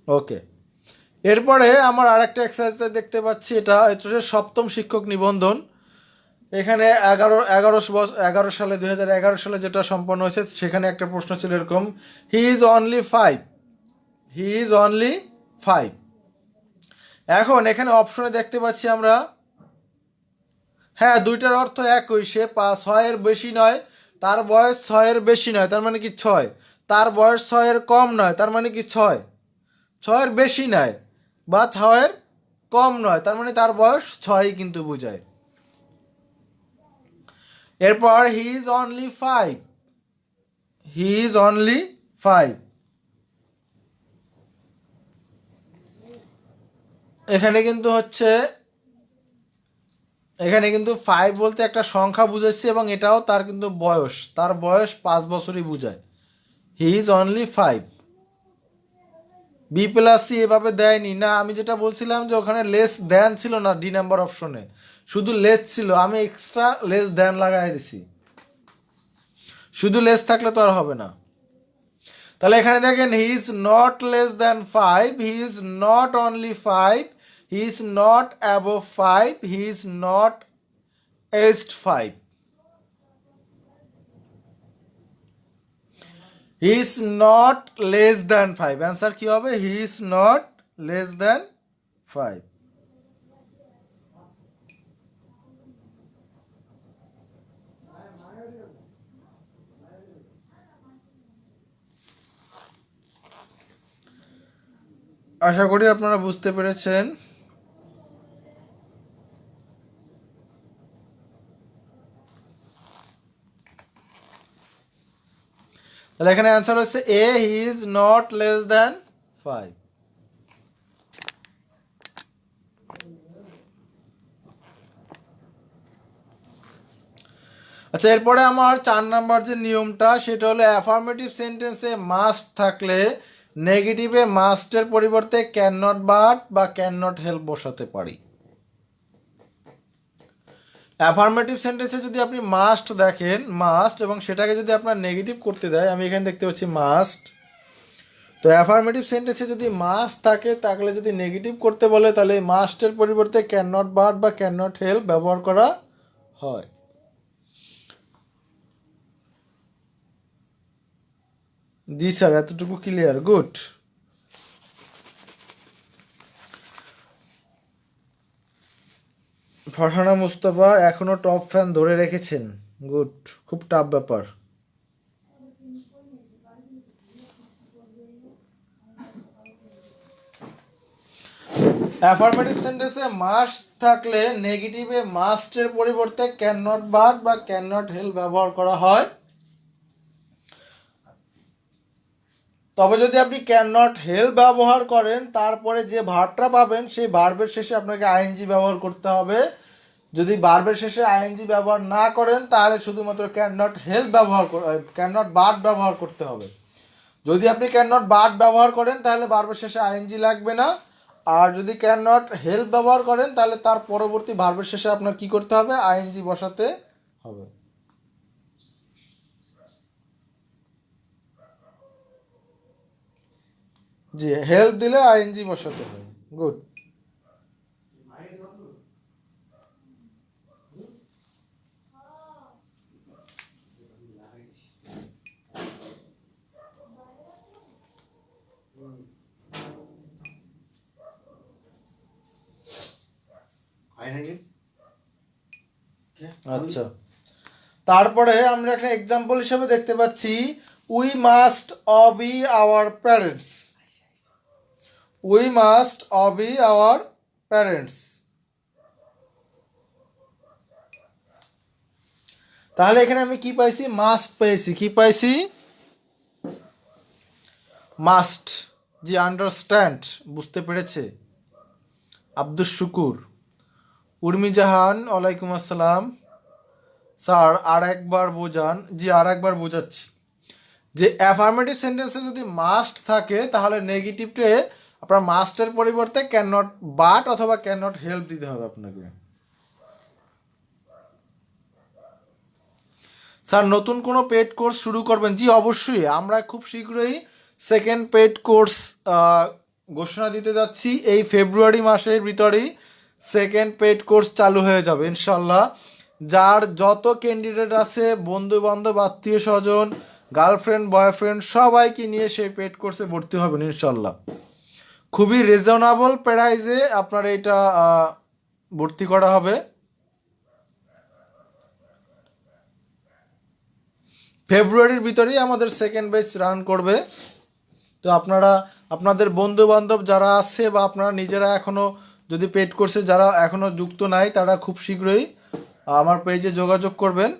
ওকে, এরপরে আমার আরেকটা এক্সারসাইজ দেখতে পাচ্ছি, এটা হচ্ছে সপ্তম শিক্ষক নিবন্ধন। এখানে 11 সালে 2011 সালে যেটা সম্পন্ন হয়েছে, সেখানে একটা প্রশ্ন ছিল এরকম, হি is only five, he is only five. এখন এখানে অপশনে দেখতে পাচ্ছি আমরা, হ্যাঁ দুইটার অর্থ একই। সে 6-এর বেশি নয়, তার বয়স 6-এর বেশি নয়, তার মানে কি 6। তার বয়স 6-এর কম নয়, তার মানে কি 6। 6-এর বেশি নয় বা 6-এর কম নয়, তার মানে তার বয়স 6 কিন্তু বোঝায়। এরপর হি is only five, he is only five. এখানে কিন্তু হচ্ছে, এখানে কিন্তু ফাইভ বলতে একটা সংখ্যা বুঝাচ্ছে, এবং এটাও তার কিন্তু বয়স, তার বয়স 5 বছরই বুঝায়। He is only five. B plus C এভাবে দেয়নি না, আমি যেটা বলছিলাম যে ওখানে লেস দেন ছিল না, ডি নাম্বার অপশনে শুধু লেস ছিল, আমি এক্সট্রা লেস দেন লাগাই দিছি। শুধু লেস থাকলে তো আর হবে না। তাহলে এখানে দেখেন, he is not less than five, he is not only five, he is not above five, he is not least five. He is not less than five, answer কি হবে? He is not less than five. আশা করি আপনারা বুঝতে পেরেছেন। তাহলে এখানে অ্যান্সার হচ্ছে A, he is not less than five. আচ্ছা এরপরে আমার 4 নাম্বার যে নিয়মটা, সেটা হলো অ্যাফার্মেটিভ সেন্টেন্সে মাস্ট থাকলে নেগেটিভে মাস্টের পরিবর্তে ক্যান নট বাট বা ক্যান নট হেল্প বসাতে পারি। অ্যাফার্মেটিভ সেন্টেন্সে যদি আপনি মাস্ট দেখেন, মাস্ট, এবং সেটাকে যদি আপনার নেগেটিভ করতে দেয়, আমি এখানে দেখতে পাচ্ছি মাস্ট, তো অ্যাফার্মেটিভ সেন্টেন্সে যদি মাস্ট থাকে, তাহলে যদি নেগেটিভ করতে বলে, তাহলে মাস্টের পরিবর্তে ক্যান নট বাট বা ক্যান নট হেল্প ব্যবহার করা হয়। জি স্যার, এতটুকু ক্লিয়ার, গুড। ফারহানা মুস্তাফা এখনো টপ ফ্যান ধরে রেখেছেন, গুড। খুব টাফ ব্যাপার। অ্যাফার্মেটিভ সেন্টেন্সে মাস্ট থাকলে নেগেটিভে মাস্টের পরিবর্তে ক্যান নট বাট বা ক্যান নট হেল্প ব্যবহার করা হয়। তবে যদি আপনি ক্যান নট হেল্প ব্যবহার করেন, তারপরে যে ভার্বটা পাবেন সেই ভার্বের শেষে আপনাকে আইএনজি ব্যবহার করতে হবে। যদি ভার্বের শেষে আইএনজি ব্যবহার না করেন, তাহলে শুধুমাত্র can not help can not but ব্যবহার করতে হবে। যদি আপনি ক্যান নট বাট ব্যবহার করেন, তাহলে ভার্বের শেষে আইএনজি লাগবে না। আর যদি ক্যান নট হেল্প ব্যবহার করেন, তাহলে তার পরবর্তী ভার্বের শেষে আপনার কি করতে হবে? আইএনজি বসাতে হবে। জি, হেল্প দিলে আইএনজি বসাতে হবে, গুড। আচ্ছা, তারপরে আমরা একটা এক্সাম্পল হিসেবে দেখতে পাচ্ছি, we must Abhi our parents. We must Abhi our parents. তাহলে এখানে আমি কি পাইছি? মাস্ট পেয়েছি। কি পাইছি? মাস্ট। জি, আন্ডারস্ট্যান্ড, বুঝতে পেরেছে। আব্দুল শুকুর। উর্মি জাহান, ওয়ালাইকুম আসসালাম। স্যার আর একবার বোঝান। জি, আর একবার বোঝাচ্ছি। যে অ্যাফার্মেটিভ সেন্টেন্সে যদি মাস্ট থাকে, তাহলে নেগেটিভে আপনার মাস্টের পরিবর্তে ক্যান নট বাট অথবা ক্যান নট হেল্প দিতে হবে আপনাকে। স্যার নতুন কোনো পেড কোর্স শুরু করবেন? জি অবশ্যই, আমরা খুব শীঘ্রই সেকেন্ড পেড কোর্স ঘোষণা দিতে যাচ্ছি। এই ফেব্রুয়ারি মাসের ভিতরেই সেকেন্ড পেড কোর্স চালু হয়ে যাবে ইনশাল্লাহ। যার যত ক্যান্ডিডেট আছে, বন্ধু বান্ধব, আত্মীয় স্বজন, গার্লফ্রেন্ড, বয়ফ্রেন্ড, সবাইকে নিয়ে সেই পেড কোর্সে ভর্তি হবেন ইনশাল্লাহ। খুবই রিজনেবল প্রাইসে আপনার এটা ভর্তি করা হবে। ফেব্রুয়ারির ভিতরেই আমাদের সেকেন্ড ব্যাচ রান করবে। তো আপনারা আপনাদের বন্ধু বান্ধব যারা আছে বা আপনারা নিজেরা এখনও যদি পেড কোর্সে যারা এখনও যুক্ত নাই, তারা খুব শীঘ্রই আমার পেজে যোগাযোগ করবেন।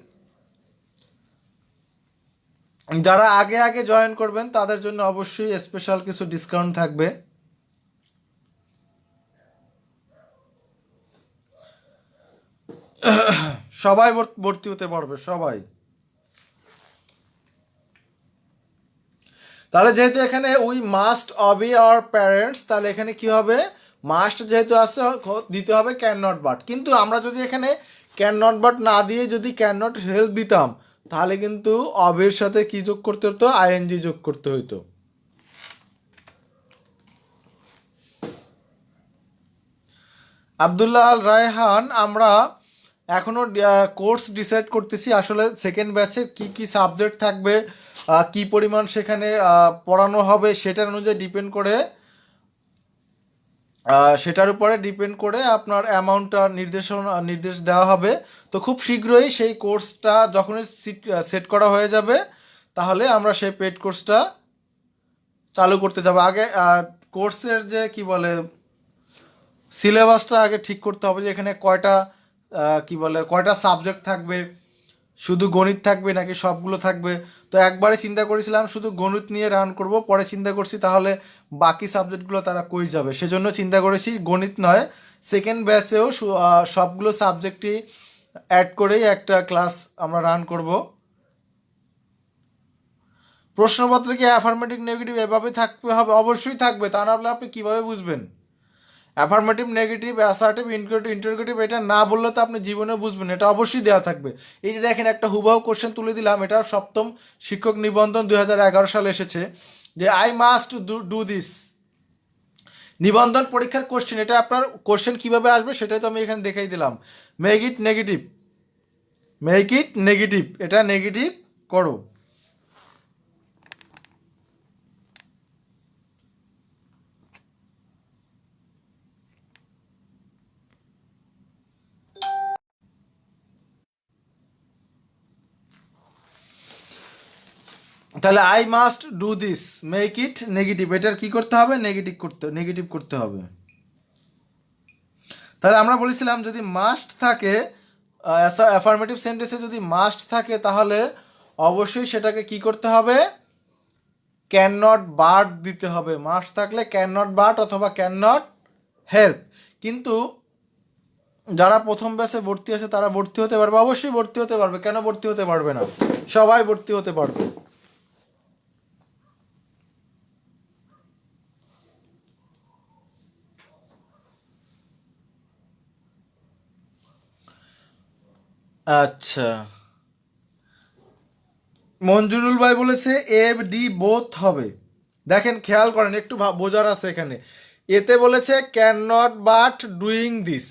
যারা আগে আগে জয়েন করবেন তাদের জন্য অবশ্যই স্পেশাল কিছু ডিসকাউন্ট থাকবে। সবাই ভর্তি হতে পারবে, সবাই। তাহলে যেহেতু এখানে we must Abhi our parents, তাহলে এখানে কি হবে? মাস্ট যেহেতু আছে, দিতে হবে ক্যান নট বাট। কিন্তু আমরা যদি এখানে ক্যান নট বাট না দিয়ে যদি ক্যান নট হেল্প দিতাম, তাহলে কিন্তু অবের সাথে কি যোগ করতে হতো? আইএনজি যোগ করতে হতো। আব্দুল্লাহ আল রায়হান, আমরা এখনও কোর্স ডিসাইড করতেছি আসলে সেকেন্ড ব্যাচে কি কি সাবজেক্ট থাকবে, কি পরিমাণ সেখানে পড়ানো হবে, সেটার অনুযায়ী সেটার উপরে ডিপেন্ড করে আপনার অ্যামাউন্টটা নির্দেশ দেওয়া হবে। তো খুব শীঘ্রই সেই কোর্সটা যখনই সেট করা হয়ে যাবে, তাহলে আমরা সেই পেড কোর্সটা চালু করতে যাব। আগে কোর্সের যে কি বলে সিলেবাসটা আগে ঠিক করতে হবে, যে এখানে কয়টা সাবজেক্ট থাকবে, শুধু গণিত থাকবে নাকি সবগুলো থাকবে। তো একবারে চিন্তা করেছিলাম শুধু গণিত নিয়ে রান করব, পরে চিন্তা করছি তাহলে বাকি সাবজেক্টগুলো তারা কই যাবে, সেজন্য চিন্তা করেছি গণিত নয়, সেকেন্ড ব্যাচেও সবগুলো সাবজেক্টই অ্যাড করেই একটা ক্লাস আমরা রান করব। প্রশ্নপত্রে কি অ্যাফার্মেটিভ নেগেটিভ এভাবে থাকতে হবে? অবশ্যই থাকবে, তা না হলে আপনি কীভাবে বুঝবেন? অ্যাফার্মেটিভ নেগেটিভ, অ্যাসার্টিভ, ইন্টারোগেটিভ এটা না বললে তো আপনি জীবনে বুঝবেন, এটা অবশ্যই দেওয়া থাকবে। এই যে দেখেন একটা হুবহু কোশ্চেন তুলে দিলাম, এটা সপ্তম শিক্ষক নিবন্ধন 2011 সালে এসেছে, যে আই মাস্ট ডু দিস। নিবন্ধন পরীক্ষার কোশ্চেন, এটা আপনার কোশ্চেন কীভাবে আসবে সেটাই তো আমি এখানে দেখাই দিলাম। Make it negative, make it negative, এটা নেগেটিভ করো। তাহলে I must do this, make it negative, এটার কি করতে হবে, নেগেটিভ করতে হবে। তাহলে আমরা বলেছিলাম যদি মাস্ট থাকে, অ্যাফার্মেটিভ সেন্টেন্সে যদি মাস্ট থাকে তাহলে অবশ্যই সেটাকে কি করতে হবে, ক্যান নট বাট দিতে হবে। মাস্ট থাকলে ক্যান নট বাট অথবা ক্যান নট হেল্প। কিন্তু যারা প্রথম ব্যাচে ভর্তি আছে তারা ভর্তি হতে পারবে, অবশ্যই ভর্তি হতে পারবে, কেন ভর্তি হতে পারবে না, সবাই ভর্তি হতে পারবে। আচ্ছা, মঞ্জুরুল ভাই বলেছে এফ ডি বোথ হবে। দেখেন খেয়াল করেন, একটু বোঝার আছে এখানে। এতে বলেছে can not but doing this,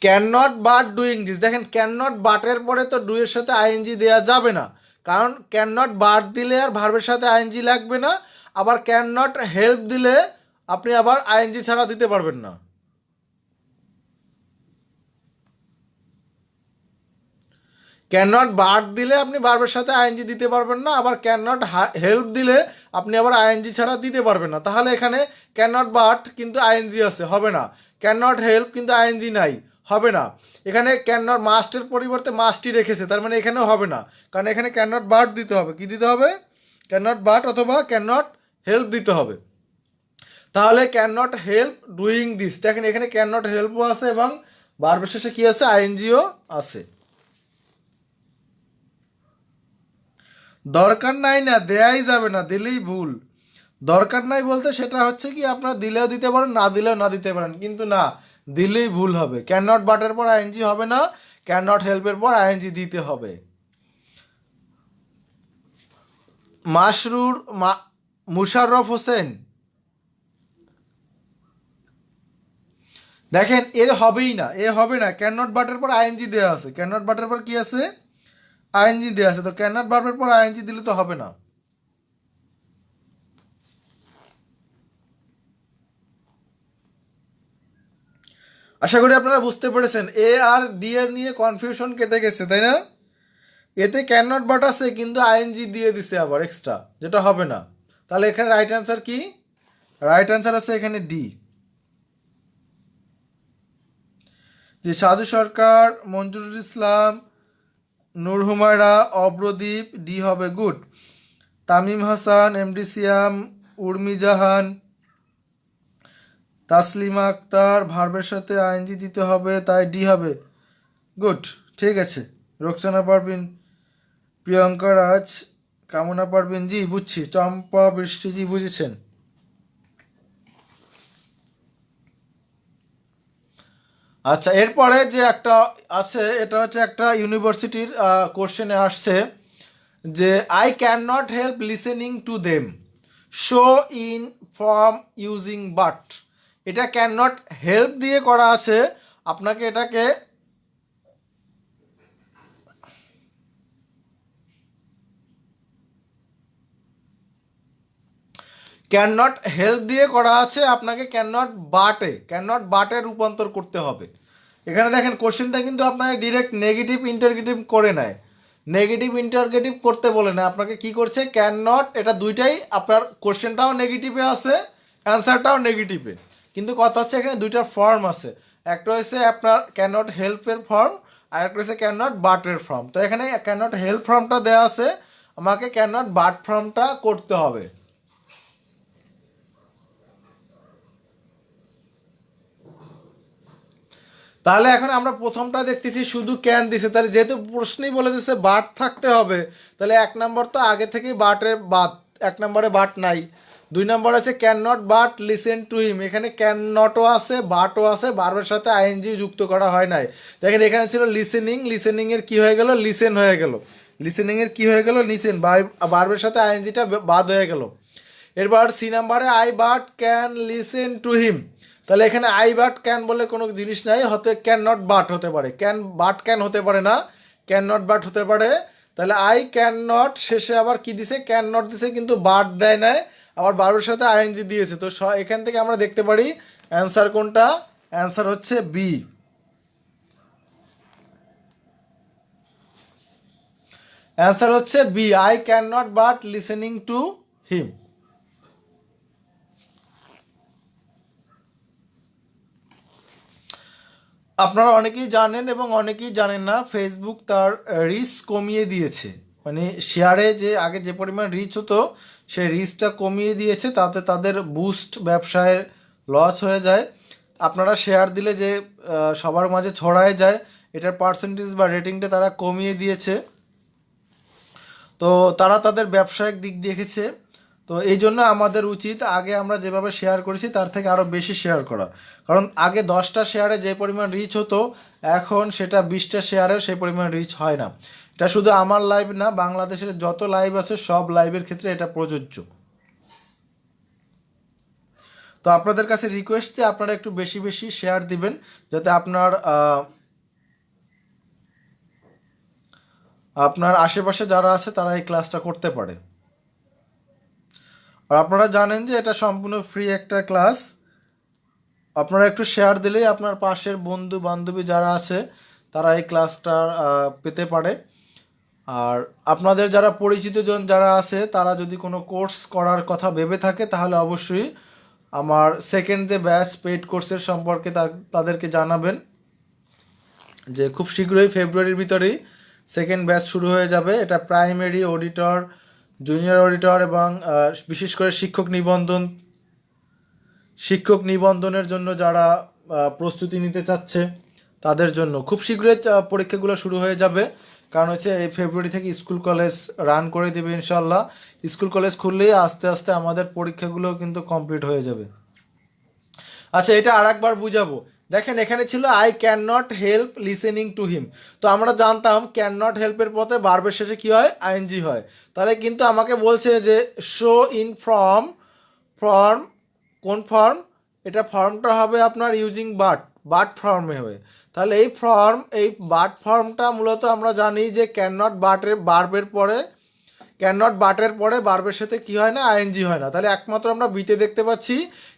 can not but doing this. দেখেন ক্যান নট বাটের পরে তো ডু এর সাথে আইএনজি দেওয়া যাবে না, কারণ ক্যান নট বাট দিলে আর ভার্বের সাথে আইএনজি লাগবে না। আবার ক্যান নট হেল্প দিলে আপনি আবার আইএনজি ছাড়া দিতে পারবেন না। ক্যান নট বাট দিলে আপনি ভার্বের সাথে আইএনজি দিতে পারবেন না, আবার ক্যান নট হেল্প দিলে আপনি আবার আইএনজি ছাড়া দিতে পারবেন না। তাহলে এখানে ক্যান নট বাট কিন্তু আইএনজি আছে, হবে না। ক্যান নট হেল্প কিন্তু আইএনজি নাই, হবে না। এখানে ক্যান নট মাস্টের পরিবর্তে মাস্টই রেখেছে, তার মানে এখানেও হবে না, কারণ এখানে ক্যান নট বাট দিতে হবে। কি দিতে হবে, ক্যান নট বাট অথবা ক্যান নট হেল্প দিতে হবে। তাহলে can not help doing this, দেখেন এখানে ক্যান নট হেল্পও আছে এবং ভার্বের শেষে কি আছে, আইএনজিও আছে। দরকার নাই না, দেয়াই যাবে না, দিলেই ভুল। দরকার নাই বলতে সেটা হচ্ছে কি আপনার দিলেও দিতে পারেন, না দিলেও না দিতে পারেন, কিন্তু না, দিলেই ভুল হবে। ক্যান নট বাটের পর আইএনজি হবে না, ক্যান নট হেল্পের পর আইএনজি দিতে হবে। মাসরুর মুশাররফ হোসেন, দেখেন এর হবেই না, এ হবে না। ক্যান নট বাটের পর আইএনজি দেওয়া আছে, ক্যান নট বাটের পর কি আছে, আইএনজি দেওয়া আছে, তো ক্যান নট বাটের পর আইএনজি দিলে তো হবে না। আশা করি আপনারা বুঝতে পেরেছেন, এ আর ডি এর নিয়ে কনফিউশন কেটে গেছে, তাই না। এতে ক্যান নট বাট আছে কিন্তু আইএনজি দিয়ে দিছে আবার এক্সট্রা, যেটা হবে না। তাহলে এখানে রাইট অ্যান্সার কি, রাইট অ্যান্সার আছে এখানে ডি। যে সাজু সরকার, মঞ্জুরুল ইসলাম, নূর হুমায়রা, অব্রদীপ, ডি হবে, গুড। তামিম হাসান, এমডি সিয়াম, উর্মি জাহান, তাসলিমা আক্তার, ভার্বের সাথে আইএনজি দিতে হবে, তাই ডি হবে, গুড, ঠিক আছে। রোকসানা পারভিন, প্রিয়ঙ্কা রাজ, কামনা পারভিন, জি বুঝছি। চম্পা বৃষ্টি, জি বুঝেছেন। আচ্ছা, এরপরে যে একটা আছে এটা হচ্ছে একটা ইউনিভার্সিটির কোশ্চেনে আসছে যে I can not help listening to them, show in form using but. এটা ক্যান নট হেল্প দিয়ে করা আছে, আপনাকে এটাকে ক্যান নট হেল্প দিয়ে করা আছে, আপনাকে ক্যান নট বাটে রূপান্তর করতে হবে। এখানে দেখেন কোশ্চেনটা কিন্তু আপনাকে ডিরেক্ট নেগেটিভ ইন্টারগেটিভ করে নেয়, নেগেটিভ ইন্টারগেটিভ করতে বলে না, আপনাকে কি করছে, ক্যান নট, এটা দুইটাই আপনার কোশ্চেনটাও নেগেটিভে আছে, অ্যান্সারটাও নেগেটিভে। কিন্তু কথা হচ্ছে এখানে দুইটা ফর্ম আছে, একটা হচ্ছে আপনার ক্যান নট হেল্পের ফর্ম, আর একটা হচ্ছে ক্যান নট বাটের ফর্ম। তো এখানে ক্যান নট হেল্প ফর্মটা দেওয়া আছে, আমাকে ক্যান নট বাট ফর্মটা করতে হবে। তাহলে এখন আমরা প্রথমটা দেখতেছি শুধু ক্যান দিছে, তাহলে যেহেতু প্রশ্নই বলে দিছে বাট থাকতে হবে, তাহলে এক নম্বর তো আগে থেকেই বাটের বাদ, এক নম্বরে বাট নাই। দুই নম্বর আছে can not but listen to him, এখানে ক্যান নটও আছে বাটও আছে, বারবার সাথে আইএনজি যুক্ত করা হয় নাই। দেখেন এখানে ছিল লিসেনিং, লিসেনিং এর কি হয়ে গেল, লিসেন হয়ে গেল, লিসেনিং এর কি হয়ে গেল, লিসেন, বারবার সাথে আইএনজিটা বাদ হয়ে গেল। এরপর সি নাম্বারে I but can listen to him, তাহলে এখানে আই বাট ক্যান বলে কোনো জিনিস নাই, হতে ক্যান নট বাট হতে পারে, ক্যান বাট ক্যান হতে পারে না, ক্যান নট বাট হতে পারে। তাহলে আই ক্যান নট শেষে আবার কি দিছে, ক্যান নট দিছে কিন্তু বাট দেয় নাই, আবার বারোর সাথে আইএনজি দিয়েছে। তো এখান থেকে আমরা দেখতে পারি অ্যান্সার কোনটা, অ্যান্সার হচ্ছে বি। অ্যান্সার হচ্ছে B, I can not but listening to him. আপনারা অনেকেই জানেন এবং অনেকেই জানেন না, ফেসবুক তার রিচ কমিয়ে দিয়েছে। মানে শেয়ারে যে আগে যে পরিমাণ রিচ হতো সেই রিচটা কমিয়ে দিয়েছে, তাতে তাদের বুস্ট ব্যবসায় লস হয়ে যায়। আপনারা শেয়ার দিলে যে সবার মাঝে ছড়ায় যায়, এটার পার্সেন্টেজ বা রেটিংটা তারা কমিয়ে দিয়েছে। তো তারা তাদের ব্যবসায়িক দিক দেখেছে। তো এই জন্য আমাদের উচিত আগে আমরা যেভাবে শেয়ার করেছি তার থেকে আরও বেশি শেয়ার করা। কারণ আগে 10টা শেয়ারে যে পরিমাণ রিচ হতো, এখন সেটা 20টা শেয়ারে সেই পরিমাণ রিচ হয় না। এটা শুধু আমার লাইভ না, বাংলাদেশের যত লাইভ আছে সব লাইভের ক্ষেত্রে এটা প্রযোজ্য। তো আপনাদের কাছে রিকোয়েস্ট যে আপনারা একটু বেশি বেশি শেয়ার দিবেন, যাতে আপনার আশেপাশে যারা আছে তারা এই ক্লাসটা করতে পারে। আর আপনারা জানেন যে এটা সম্পূর্ণ ফ্রি একটা ক্লাস। আপনারা একটু শেয়ার দিলেই আপনার পাশের বন্ধু বান্ধবী যারা আছে তারা এই ক্লাসটা পেতে পারে। আর আপনাদের যারা পরিচিত জন যারা আছে তারা যদি কোনো কোর্স করার কথা ভেবে থাকে, তাহলে অবশ্যই আমার সেকেন্ড যে ব্যাচ পেইড কোর্সের সম্পর্কে তাদেরকে জানাবেন যে খুব শীঘ্রই ফেব্রুয়ারির ভিতরেই সেকেন্ড ব্যাচ শুরু হয়ে যাবে। এটা প্রাইমারি অডিটর, জুনিয়র অডিটর এবং বিশেষ করে শিক্ষক নিবন্ধনের জন্য যারা প্রস্তুতি নিতে চাচ্ছে তাদের জন্য খুব শীঘ্রই পরীক্ষাগুলো শুরু হয়ে যাবে। কারণ হচ্ছে এই ফেব্রুয়ারি থেকে স্কুল কলেজ রান করে দেবে ইনশাল্লাহ। স্কুল কলেজ খুললেই আস্তে আস্তে আমাদের পরীক্ষাগুলো কিন্তু কমপ্লিট হয়ে যাবে। আচ্ছা, এটা আর একবার বুঝাবো। দেখেন, এখানে ছিল I can not help listening to হিম। তো আমরা জানতাম ক্যান নট হেল্পের পথে ভার্বের শেষে কী হয়, আইএনজি হয়। তাহলে কিন্তু আমাকে বলছে যে শো ইন ফর্ম কোন ফর্ম, এটা ফর্মটা হবে আপনার ইউজিং বাট ফর্মে হবে। তাহলে এই বাট ফর্মটা মূলত আমরা জানি যে ক্যান নট বাটের পরে ভার্বের সাথে কি হয় না, আইএনজি হয় না। তাহলে একমাত্র আমরা বিতে দেখতে পাচ্ছি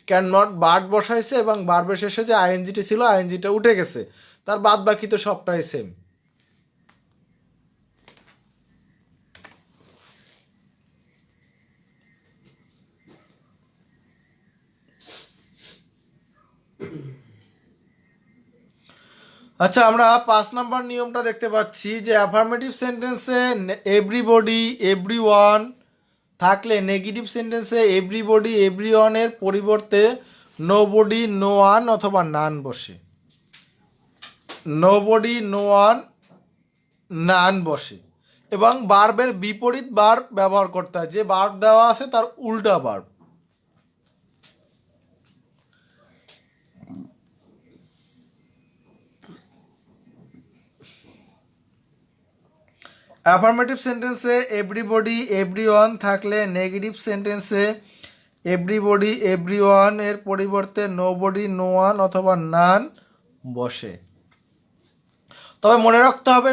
ক্যান নট বাট বসাইছে এবং ভার্বের শেষে যে আইএনজিটি ছিল আইএনজিটা উঠে গেছে। তার বাদ বাকি তো সবটাই সেম। আচ্ছা, আমরা 5 নাম্বার নিয়মটা দেখতে পাচ্ছি যে অ্যাফার্মেটিভ সেন্টেন্সে এভরিবডি এভরিওয়ান থাকলে নেগেটিভ সেন্টেন্সে এভরিবডি এভরিওয়ানের পরিবর্তে নোবডি নো ওয়ান অথবা নান বসে। নোবডি নো ওয়ান নান বসে এবং বার্বের বিপরীত বার্ব ব্যবহার করতে হয়। যে বার্ব দেওয়া আছে তার উল্টা বার্ব। অ্যাফার্মেটিভ সেন্টেন্সে এভরিবডি এভরিওয়ান থাকলে নেগেটিভ সেন্টেন্সে এভরিবডি এভরিওয়ান এর পরিবর্তে নোবডি নো ওয়ান অথবা নান বসে। তবে মনে রাখতে হবে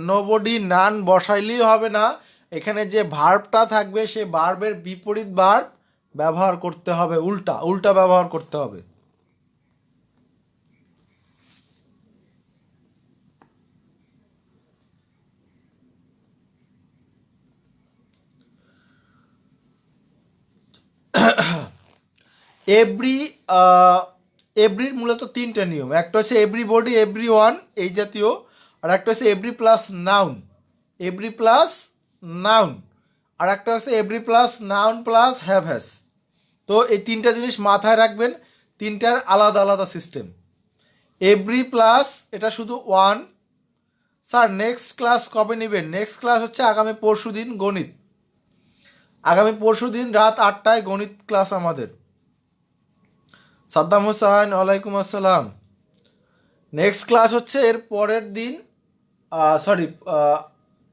নোবডি নান বসাইলেই হবে না, এখানে যে ভার্বটা থাকবে সেই ভার্বের বিপরীত ভার্ব ব্যবহার করতে হবে, উল্টা ব্যবহার করতে হবে। এভরির মূলত 3টে নিয়ম। একটা হচ্ছে এভরিবডি এভরিওয়ান এই জাতীয়, আর একটা হচ্ছে এভরি প্লাস নাউন, আর একটা হচ্ছে every plus noun plus have has. তো এই 3টা জিনিস মাথায় রাখবেন, 3টার আলাদা আলাদা সিস্টেম। এভরি প্লাস এটা শুধু ওয়ান। স্যার নেক্সট ক্লাস কবে নেবেন? নেক্সট ক্লাস হচ্ছে আগামী পরশুদিন গণিত। আগামী পরশুদিন রাত 8টায় গণিত ক্লাস আমাদের। সাদ্দাম হোসেন, ওয়ালাইকুম আসসালাম। নেক্সট ক্লাস হচ্ছে এর পরের দিন,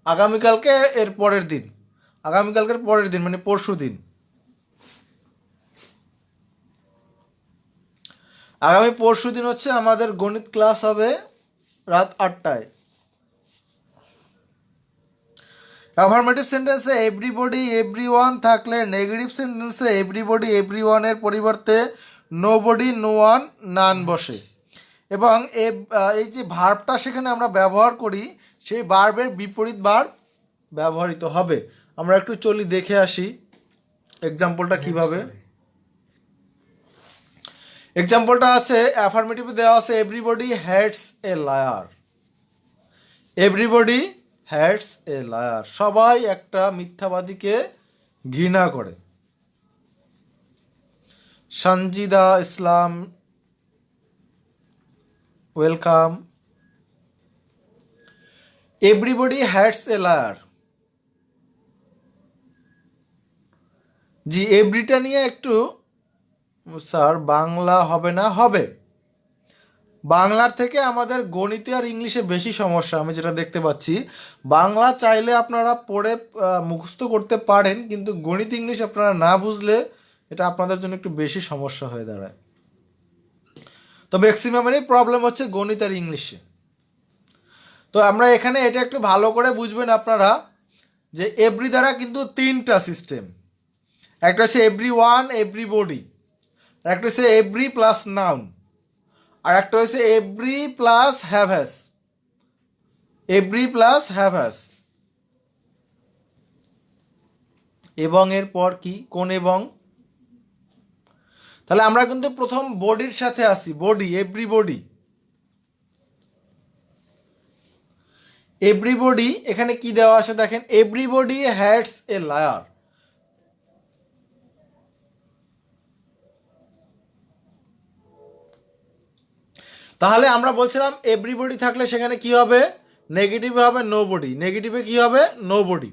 আগামীকালকের পরের দিন মানে পরশু দিন। আগামী পরশু দিন হচ্ছে আমাদের গণিত ক্লাস হবে রাত 8টায়। অ্যাফার্মেটিভ সেন্টেন্সে এভরিবডি এভরিওয়ান থাকলে নেগেটিভ সেন্টেন্সে এভরিবডি এভরিওয়ানের পরিবর্তে নোবডি নো ওয়ান নান বসে। এবং এই যে ভার্বটা সেখানে আমরা ব্যবহার করি সেই ভার্বের বিপরীত ভার্ব ব্যবহৃত হবে। আমরা একটু চলি দেখে আসি এক্সাম্পলটা কিভাবে। এক্সাম্পলটা আছে অ্যাফার্মেটিভে দেওয়া আছে everybody hates a liar. Everybody hates a liar, সবাই একটা মিথ্যাবাদীকে ঘৃণা করে। Sanjida Islam, welcome. Everybody hates a liar, জি এভরিটা নিয়ে একটু, স্যার বাংলা হবে না? হবে। বাংলার থেকে আমাদের গণিতে আর ইংলিশে বেশি সমস্যা আমি যেটা দেখতে পাচ্ছি। বাংলা চাইলে আপনারা পড়ে মুখস্থ করতে পারেন, কিন্তু গণিত ইংলিশ আপনারা না বুঝলে এটা আপনাদের জন্য একটু বেশি সমস্যা হয়ে দাঁড়ায়। তো ম্যাক্সিমামেরই প্রবলেম হচ্ছে গণিত আর ইংলিশে। তো আমরা এখানে এটা একটু ভালো করে বুঝবেন আপনারা যে এভরি দ্বারা কিন্তু তিনটা সিস্টেম। একটা হচ্ছে এভরি ওয়ান, এভরিবডি, একটা হচ্ছে এভরি প্লাস নাউন, আর একটা হচ্ছে every plus have has. Every plus have has, এবং এর পর কি, কোন এবং। তাহলে আমরা কিন্তু প্রথম বডির সাথে আসি, বডি, এভরিবডি। এভরিবডি এখানে কি দেওয়া আছে দেখেন, এভরিবডি হ্যাটস এ লায়ার। তাহলে আমরা বলছিলাম এভরিবডি থাকলে সেখানে কি হবে, নেগেটিভে হবে নো বডি, নেগেটিভে কি হবে, নো বডি।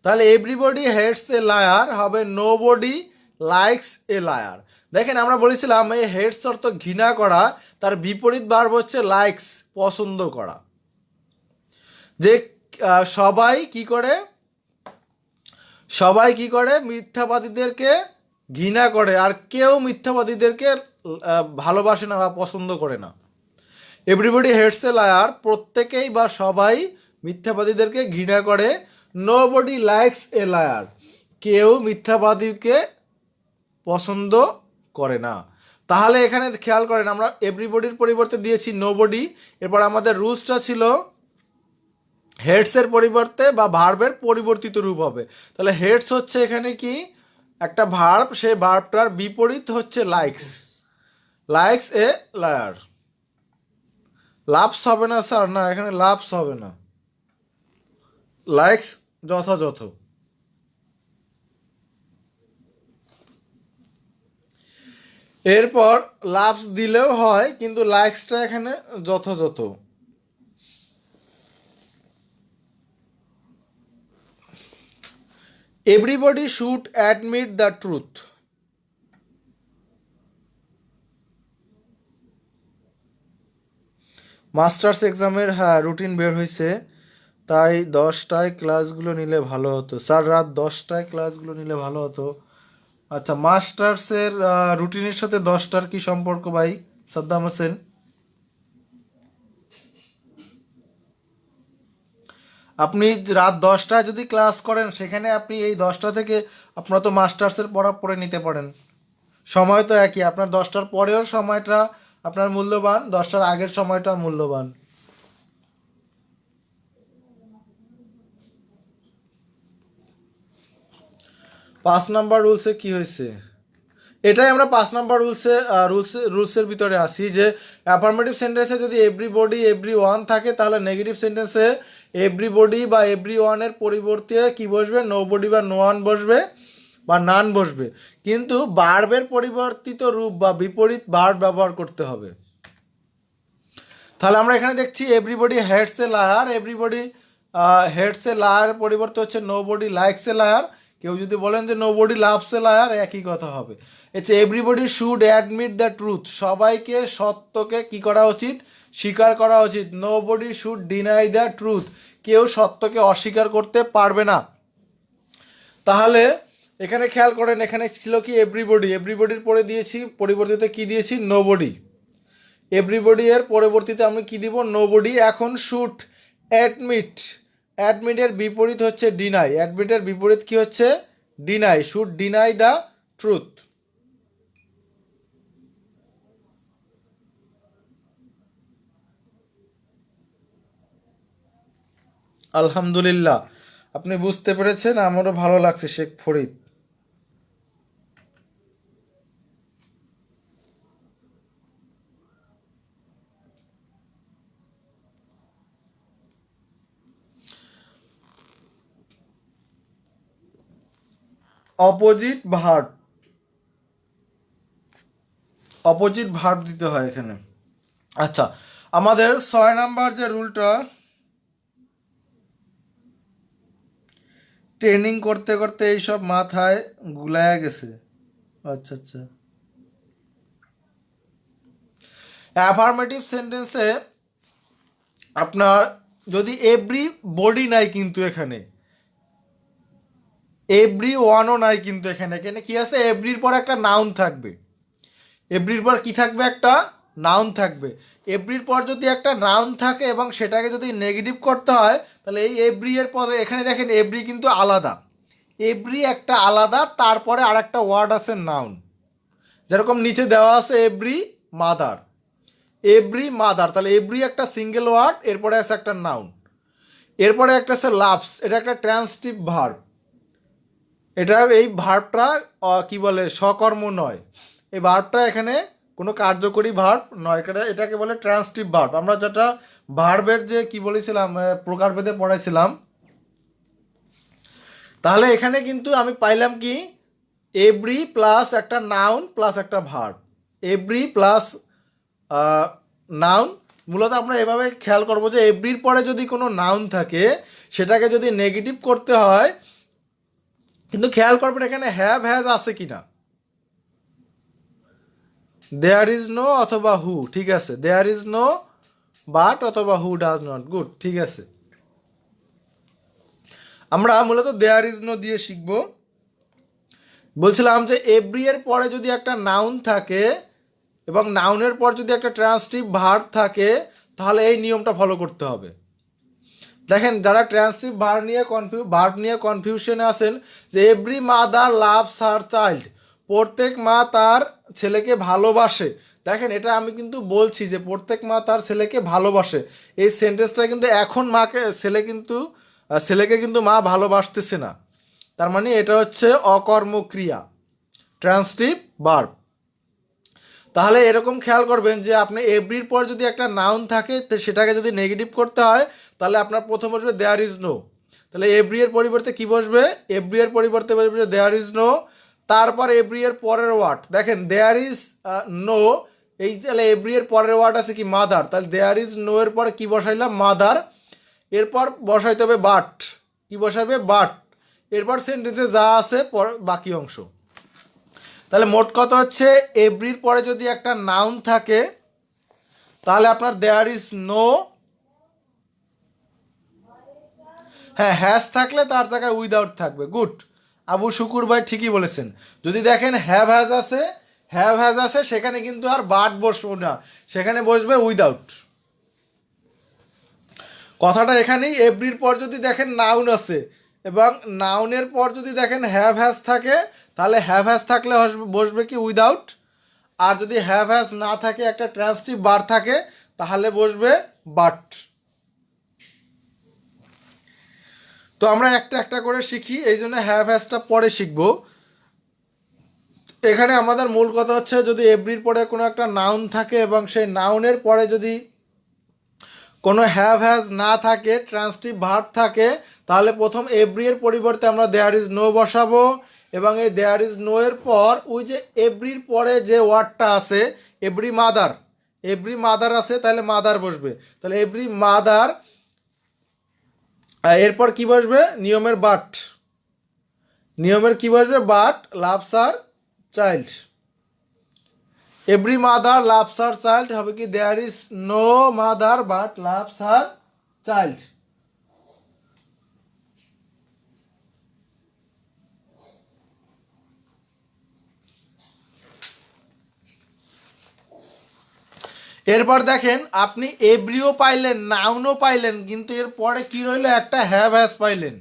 তাহলে এভরিবডি হেটস এ লায়ার হবে nobody likes a liar. দেখেন আমরা বলেছিলাম এই হেটস অর্থ ঘৃণা করা, তার বিপরীত ভার্ব হচ্ছে লাইকস, পছন্দ করা। যে সবাই কি করে, সবাই কি করে মিথ্যাবাদীদেরকে ঘৃণা করে, আর কেউ মিথ্যাবাদীদেরকে ভালোবাসে না বা পছন্দ করে না। এভরিবডি হেটস এ লায়ার, প্রত্যেকেই বা সবাই মিথ্যাবাদীদেরকে ঘৃণা করে। Nobody likes a liar, কেউ মিথ্যাবাদীকে পছন্দ করে না। তাহলে এখানে খেয়াল করেন আমরা এভরিবডির পরিবর্তে দিয়েছি নো বডি, এরপর আমাদের রুলসটা ছিল হেডসের পরিবর্তে বা ভার্বের পরিবর্তিত রূপ হবে। তাহলে হেডস হচ্ছে এখানে কি একটা ভার্ব, সেই ভার্বটার বিপরীত হচ্ছে likes, likes a liar. Loves হবে না স্যার, না এখানে লাভস হবে না, লাইকস যথাযথ। এরপর লাভস দিলেও হয়, কিন্তু লাইকসটা এখানে যথাযথ। Everybody should admit the truth. Masters এক্সামের হ্যাঁ রুটিন বের হয়েছে, তাই 10টায় ক্লাসগুলো নিলে ভালো হতো স্যার, রাত 10টায় ক্লাসগুলো নিলে ভালো হতো। আচ্ছা, মাস্টার্সের রুটিনের সাথে 10টার কি সম্পর্ক ভাই সাদ্দাম হোসেন? আপনি রাত 10টায় যদি ক্লাস করেন, সেখানে আপনি এই 10টা থেকে আপনারা তো মাস্টার্সের পড়া পড়ে নিতে পারেন। সময় তো একই, আপনার 10টার পরেও সময়টা আপনার মূল্যবান, 10টার আগের সময়টা মূল্যবান। 5 নাম্বার রুলসে কি হয়েছে, এটাই আমরা 5 নাম্বার রুলসের ভিতরে আসি যে অ্যাফার্মেটিভ সেন্টেন্সে যদি এভরিবডি এভরি ওয়ান থাকে, তাহলে নেগেটিভ সেন্টেন্সে এভরিবডি বা এভরি ওয়ানের পরিবর্তে কি বসবে, নো বডি বা নো ওয়ান বসবে বা নান বসবে, কিন্তু ভার্বের পরিবর্তিত রূপ বা বিপরীত ভার্ব ব্যবহার করতে হবে। তাহলে আমরা এখানে দেখছি everybody hates a liar, everybody hates a liar পরিবর্তে হচ্ছে nobody likes a liar. কেউ যদি বলেন যে nobody loves a liar, একই কথা হবে। হচ্ছে everybody should admit the truth, সবাইকে সত্যকে কি করা উচিত, স্বীকার করা উচিত। Nobody should deny the truth, কেউ সত্যকে অস্বীকার করতে পারবে না। তাহলে এখানে খেয়াল করেন, এখানে ছিল কি এভরিবডি, এভরিবডির পরে দিয়েছি পরিবর্তিতে কি দিয়েছি, নো বডি। এভরিবডি এর পরবর্তীতে আমি কি দিব, নোবডি। এখন শুড অ্যাডমিট, অ্যাডমিটের বিপরীত হচ্ছে ডিনাই, অ্যাডমিটের বিপরীত কি হচ্ছে, deny. Should deny the truth. আলহামদুলিল্লাহ। আপনি বুঝতে পেরেছেন, আমারও ভালো লাগছে Sheikh Farid. Opposite verb, opposite verb দিতে হয় এখানে। আচ্ছা, আমাদের 6 নাম্বার যে রুলটা, ট্রেনিং করতে করতে এইসব মাথায় গুলায়া গেছে। আচ্ছা আচ্ছা, অ্যাফার্মেটিভ সেন্টেন্সে আপনার যদি এভরি বডি নাই, কিন্তু এখানে এভরি ওয়ানও নাই, কিন্তু এখানে এখানে কি আছে, এভরির পর একটা নাউন থাকবে। এভরির পর কি থাকবে, একটা নাউন থাকবে। এভরির পর যদি একটা নাউন থাকে এবং সেটাকে যদি নেগেটিভ করতে হয়, তাহলে এই এভরি এর পরে এখানে দেখেন এভরি কিন্তু আলাদা, এভরি একটা আলাদা, তারপরে আর একটা ওয়ার্ড আছে নাউন। যেরকম নিচে দেওয়া আছে এভরি মাদার, এভরি মাদার, তাহলে এভরি একটা সিঙ্গেল ওয়ার্ড, এরপরে আছে একটা নাউন। এরপরে একটা আছে লাভস, এটা একটা ট্রান্সটিভ ভার্ব। এটা এই ভার্বটা কি বলে, সকর্ম নয়। এই ভার্বটা এখানে কোনো কার্যকরী ভার্ব নয়, এটাকে বলে ট্রান্সটিভ ভার্ব। আমরা যেটা ভার্বের যে কি বলেছিলাম, প্রকারভেদে পড়াইছিলাম। তাহলে এখানে কিন্তু আমি পাইলাম কি, এভরি প্লাস একটা নাউন প্লাস একটা ভার্ব, এভরি প্লাস নাউন। মূলত আমরা এভাবে খেয়াল করবো যে এভরির পরে যদি কোনো নাউন থাকে, সেটাকে যদি নেগেটিভ করতে হয়, কিন্তু খেয়াল করবেন এখানে হ্যাভ হ্যাজ আছে কিনা। দেয়ার ইজ নো অথবা হু, ঠিক আছে, দেয়ার ইজ নো বাট অথবা হু ডাজ নট, গুড, ঠিক আছে। আমরা মূলত দেয়ার ইজ নো দিয়ে শিখব। বলছিলাম যে এভরি এর পরে যদি একটা নাউন থাকে এবং নাউনের পর যদি একটা ট্রান্সটিভ ভার্ব থাকে, তাহলে এই নিয়মটা ফলো করতে হবে। দেখেন, যারা ট্রান্সটিভ ভার্ব নিয়ে কনফিউশনে আছেন, যে every mother loves her child, প্রত্যেক মা তার ছেলেকে ভালোবাসে। দেখেন, এটা আমি কিন্তু বলছি যে প্রত্যেক মা তার ছেলেকে ভালোবাসে, এই সেন্টেন্সটা কিন্তু এখন ছেলেকে কিন্তু মা ভালোবাসতেছে না। তার মানে এটা হচ্ছে অকর্মক্রিয়া, ট্রান্সটিভ ভার্ব। তাহলে এরকম খেয়াল করবেন যে আপনি এভরির পর যদি একটা নাউন থাকে, তো সেটাকে যদি নেগেটিভ করতে হয়, তাহলে আপনার প্রথম বসবে দেয়ার ইজ নো। তাহলে এভরি এর পরিবর্তে কি বসবে, এভরি এর পরিবর্তে বসবে দেয়ার ইজ নো। তারপর এভরি এর পরের ওয়ার্ড, দেখেন দেয়ার ইজ নো, এই তাহলে এভরি এর পরের ওয়ার্ড আছে কি, মাদার, তাহলে দেয়ার ইজ নো এর পরে কি বসাইলাম, মাদার। এরপর বসাইতে হবে বাট, কি বসাবে, বাট। এরপর সেন্টেন্সে যা আছে বাকি অংশ। তাহলে মোট কথা হচ্ছে, এভরির পরে যদি একটা নাউন থাকে, তাহলে আপনার দেয়ার ইজ নো, হ্যাঁ হ্যাজ থাকলে তার জায়গায় উইদাউট থাকবে, গুড। আবু শুকুর ভাই ঠিকই বলেছেন। যদি দেখেন হ্যাভ হ্যাজ আছে, সেখানে কিন্তু আর বাট বসবো না, সেখানে বসবে উইদাউট। কথাটা এখানেই, এভরির পর যদি দেখেন নাউন আছে এবং নাউনের পর যদি দেখেন হ্যাভ হ্যাজ থাকে, তাহলে হ্যাভ হ্যাজ থাকলে বসবে কি, উইদাউট। আর যদি হ্যাভ হ্যাজ না থাকে, একটা ট্রান্সটিভ বার থাকে, তাহলে বসবে বাট। তো আমরা একটা একটা করে শিখি, এই জন্য হ্যাভ হ্যাজটা পরে শিখব। এখানে আমাদের মূল কথা হচ্ছে, যদি এভরির পরে কোনো একটা নাউন থাকে এবং সেই নাউনের পরে যদি কোনো হ্যাভ হ্যাজ না থাকে, ট্রান্সটিভ ভার্ব থাকে, তাহলে প্রথম এভরি এর পরিবর্তে আমরা দেয়ার ইজ নো বসাবো, এবং এই দেয়ার ইজ নো এর পর ওই যে এভরির পরে যে ওয়ার্ডটা আছে, এভরি মাদার আছে, তাহলে মাদার বসবে। তাহলে এভরি মাদার, এরপর কি বসবে, নিয়মের কি বসবে, but loves her child. Every mother loves her child হবে কি, there is no mother but loves her child. এরপর দেখেন, আপনি এভরিও পাইলেন, নাউনও পাইলেন, কিন্তু এর পরে কি রইল, একটা হ্যাভ হ্যাজ পাইলেন।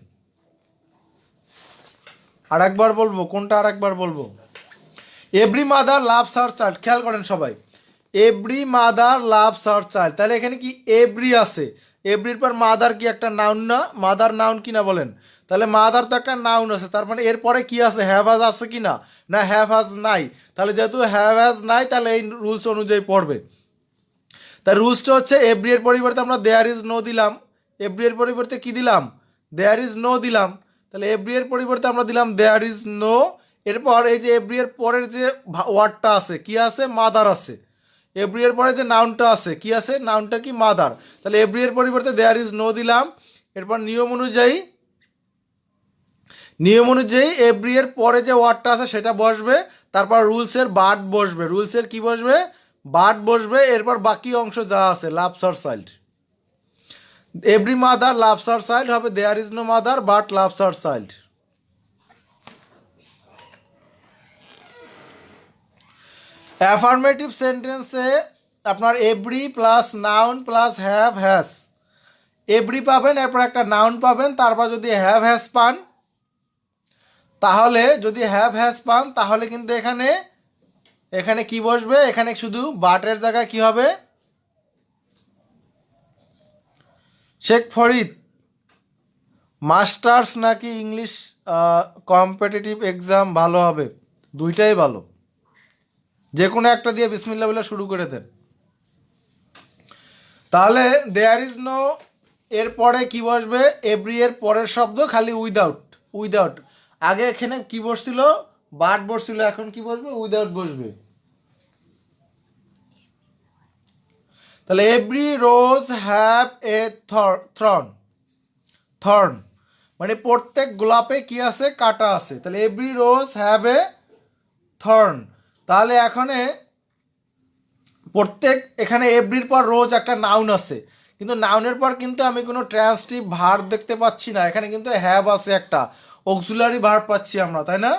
আরেকবার বলবো, কোনটা আরেকবার বলবো, every mother loves her child, খেয়াল করেন সবাই, every mother loves her child. তাহলে এখানে কি এভরি আছে, এভরির পর মাদার কি একটা নাউন না, মাদার নাউন কি না বলেন। তাহলে মাদার তো একটা নাউন আছে, তার মানে এরপরে কি আছে, হ্যাভ হ্যাজ আছে কি না, না হ্যাভ হ্যাজ নাই। তাহলে যেহেতু হ্যাভ হ্যাজ নাই তাহলে এই রুলস অনুযায়ী পড়বে। তার রুলসটা হচ্ছে এভরি এর পরিবর্তে আমরা দেয়ার ইজ নো দিলাম, এভরি এর পরিবর্তে কি দিলাম, দেয়ার ইজ নো দিলাম। তাহলে এভরি এর পরিবর্তে আমরা দিলাম দেয়ার ইজ নো। এরপর এই যে এভরি এর পরের যে ওয়ার্ডটা আছে কি আছে, মাদার আছে। এভরি এর পরে যে নাউনটা আছে কি আছে, নাউনটা কি মাদার। তাহলে এভরি এর পরিবর্তে দেয়ার ইজ নো দিলাম। এরপর নিয়ম অনুযায়ী এভরি এর পরে যে ওয়ার্ডটা আছে সেটা বসবে, তারপর রুলসের বাট বসবে, রুলসের কি বসবে, বাট বসবে। এরপর বাকি অংশ যা আছে loves her child, every mother loves her child হবে there is no mother but loves her child. Affirmative সেন্টেন্সে আপনার every plus noun plus have has, every পাবেন, এরপর একটা নাউন পাবেন, তারপর যদি হ্যাভ হ্যাজ পান তাহলে, যদি হ্যাভ হ্যাজ পান তাহলে কিন্তু এখানে এখানে কি বসবে, এখানে শুধু বাটের জায়গায় কি হবে, শেখ ফরিদ মাস্টার্স নাকি ইংলিশ কম্পিটিটিভ এক্সাম ভালো হবে? দুইটাই ভালো, যে কোনো একটা দিয়ে বিসমিল্লাহ বলে শুরু করে দেন। তাহলে দেয়ার ইজ নো এর পরে কি বসবে, এভরি এর পরের শব্দ খালি উইদাউট, উইদাউট। আগে এখানে কি বসছিল, বাট বসছিল, এখন কি বসবে, উইদাউট বসবে। তাহলে every rose have a thorn, thorn মানে প্রত্যেক গোলাপে কি আছে, কাটা আছে। তাহলে every rose have a thorn. তাহলে এখানে প্রত্যেক, এখানে এভরির পর রোজ একটা নাউন আছে, কিন্তু নাউনের পর কিন্তু আমি কোনো ট্রান্সটিভ ভার্ব দেখতে পাচ্ছি না, এখানে কিন্তু হ্যাভ আছে, একটা অক্সিলারি ভার্ব পাচ্ছি আমরা, তাই না?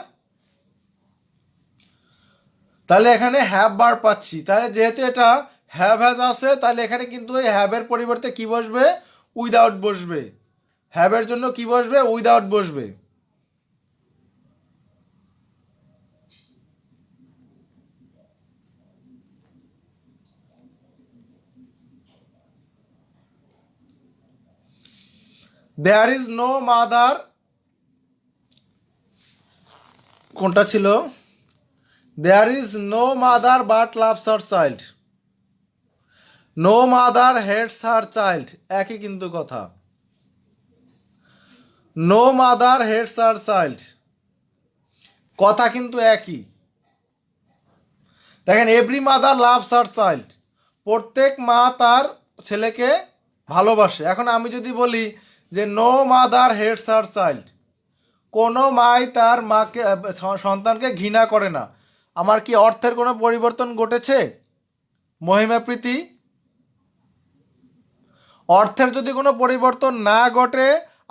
তাহলে এখানে হ্যাভ ভার্ব পাচ্ছি। তাহলে যেহেতু এটা হ্যাভ হ্যাজ আছে, তাহলে এখানে কিন্তু ওই হ্যাভের পরিবর্তে কি বসবে, উইদাউট বসবে। হ্যাভের জন্য কি বসবে, উইদাউট বসবে। দেয়ার ইজ নো মাদার, কোনটা ছিল, there is no mother but loves her child, no mother hates her child, একই কিন্তু কথা, no mother hates her child, কথা কিন্তু একই। দেখেন every mother loves her child, প্রত্যেক মা তার ছেলেকে ভালোবাসে। এখন আমি যদি বলি যে no mother hates her child, কোনো মাই তার মাকে সন্তানকে ঘৃণা করে না, আমার কি অর্থের কোনো পরিবর্তন ঘটেছে, মহিমা প্রীতি? অর্থের যদি কোনো পরিবর্তন না ঘটে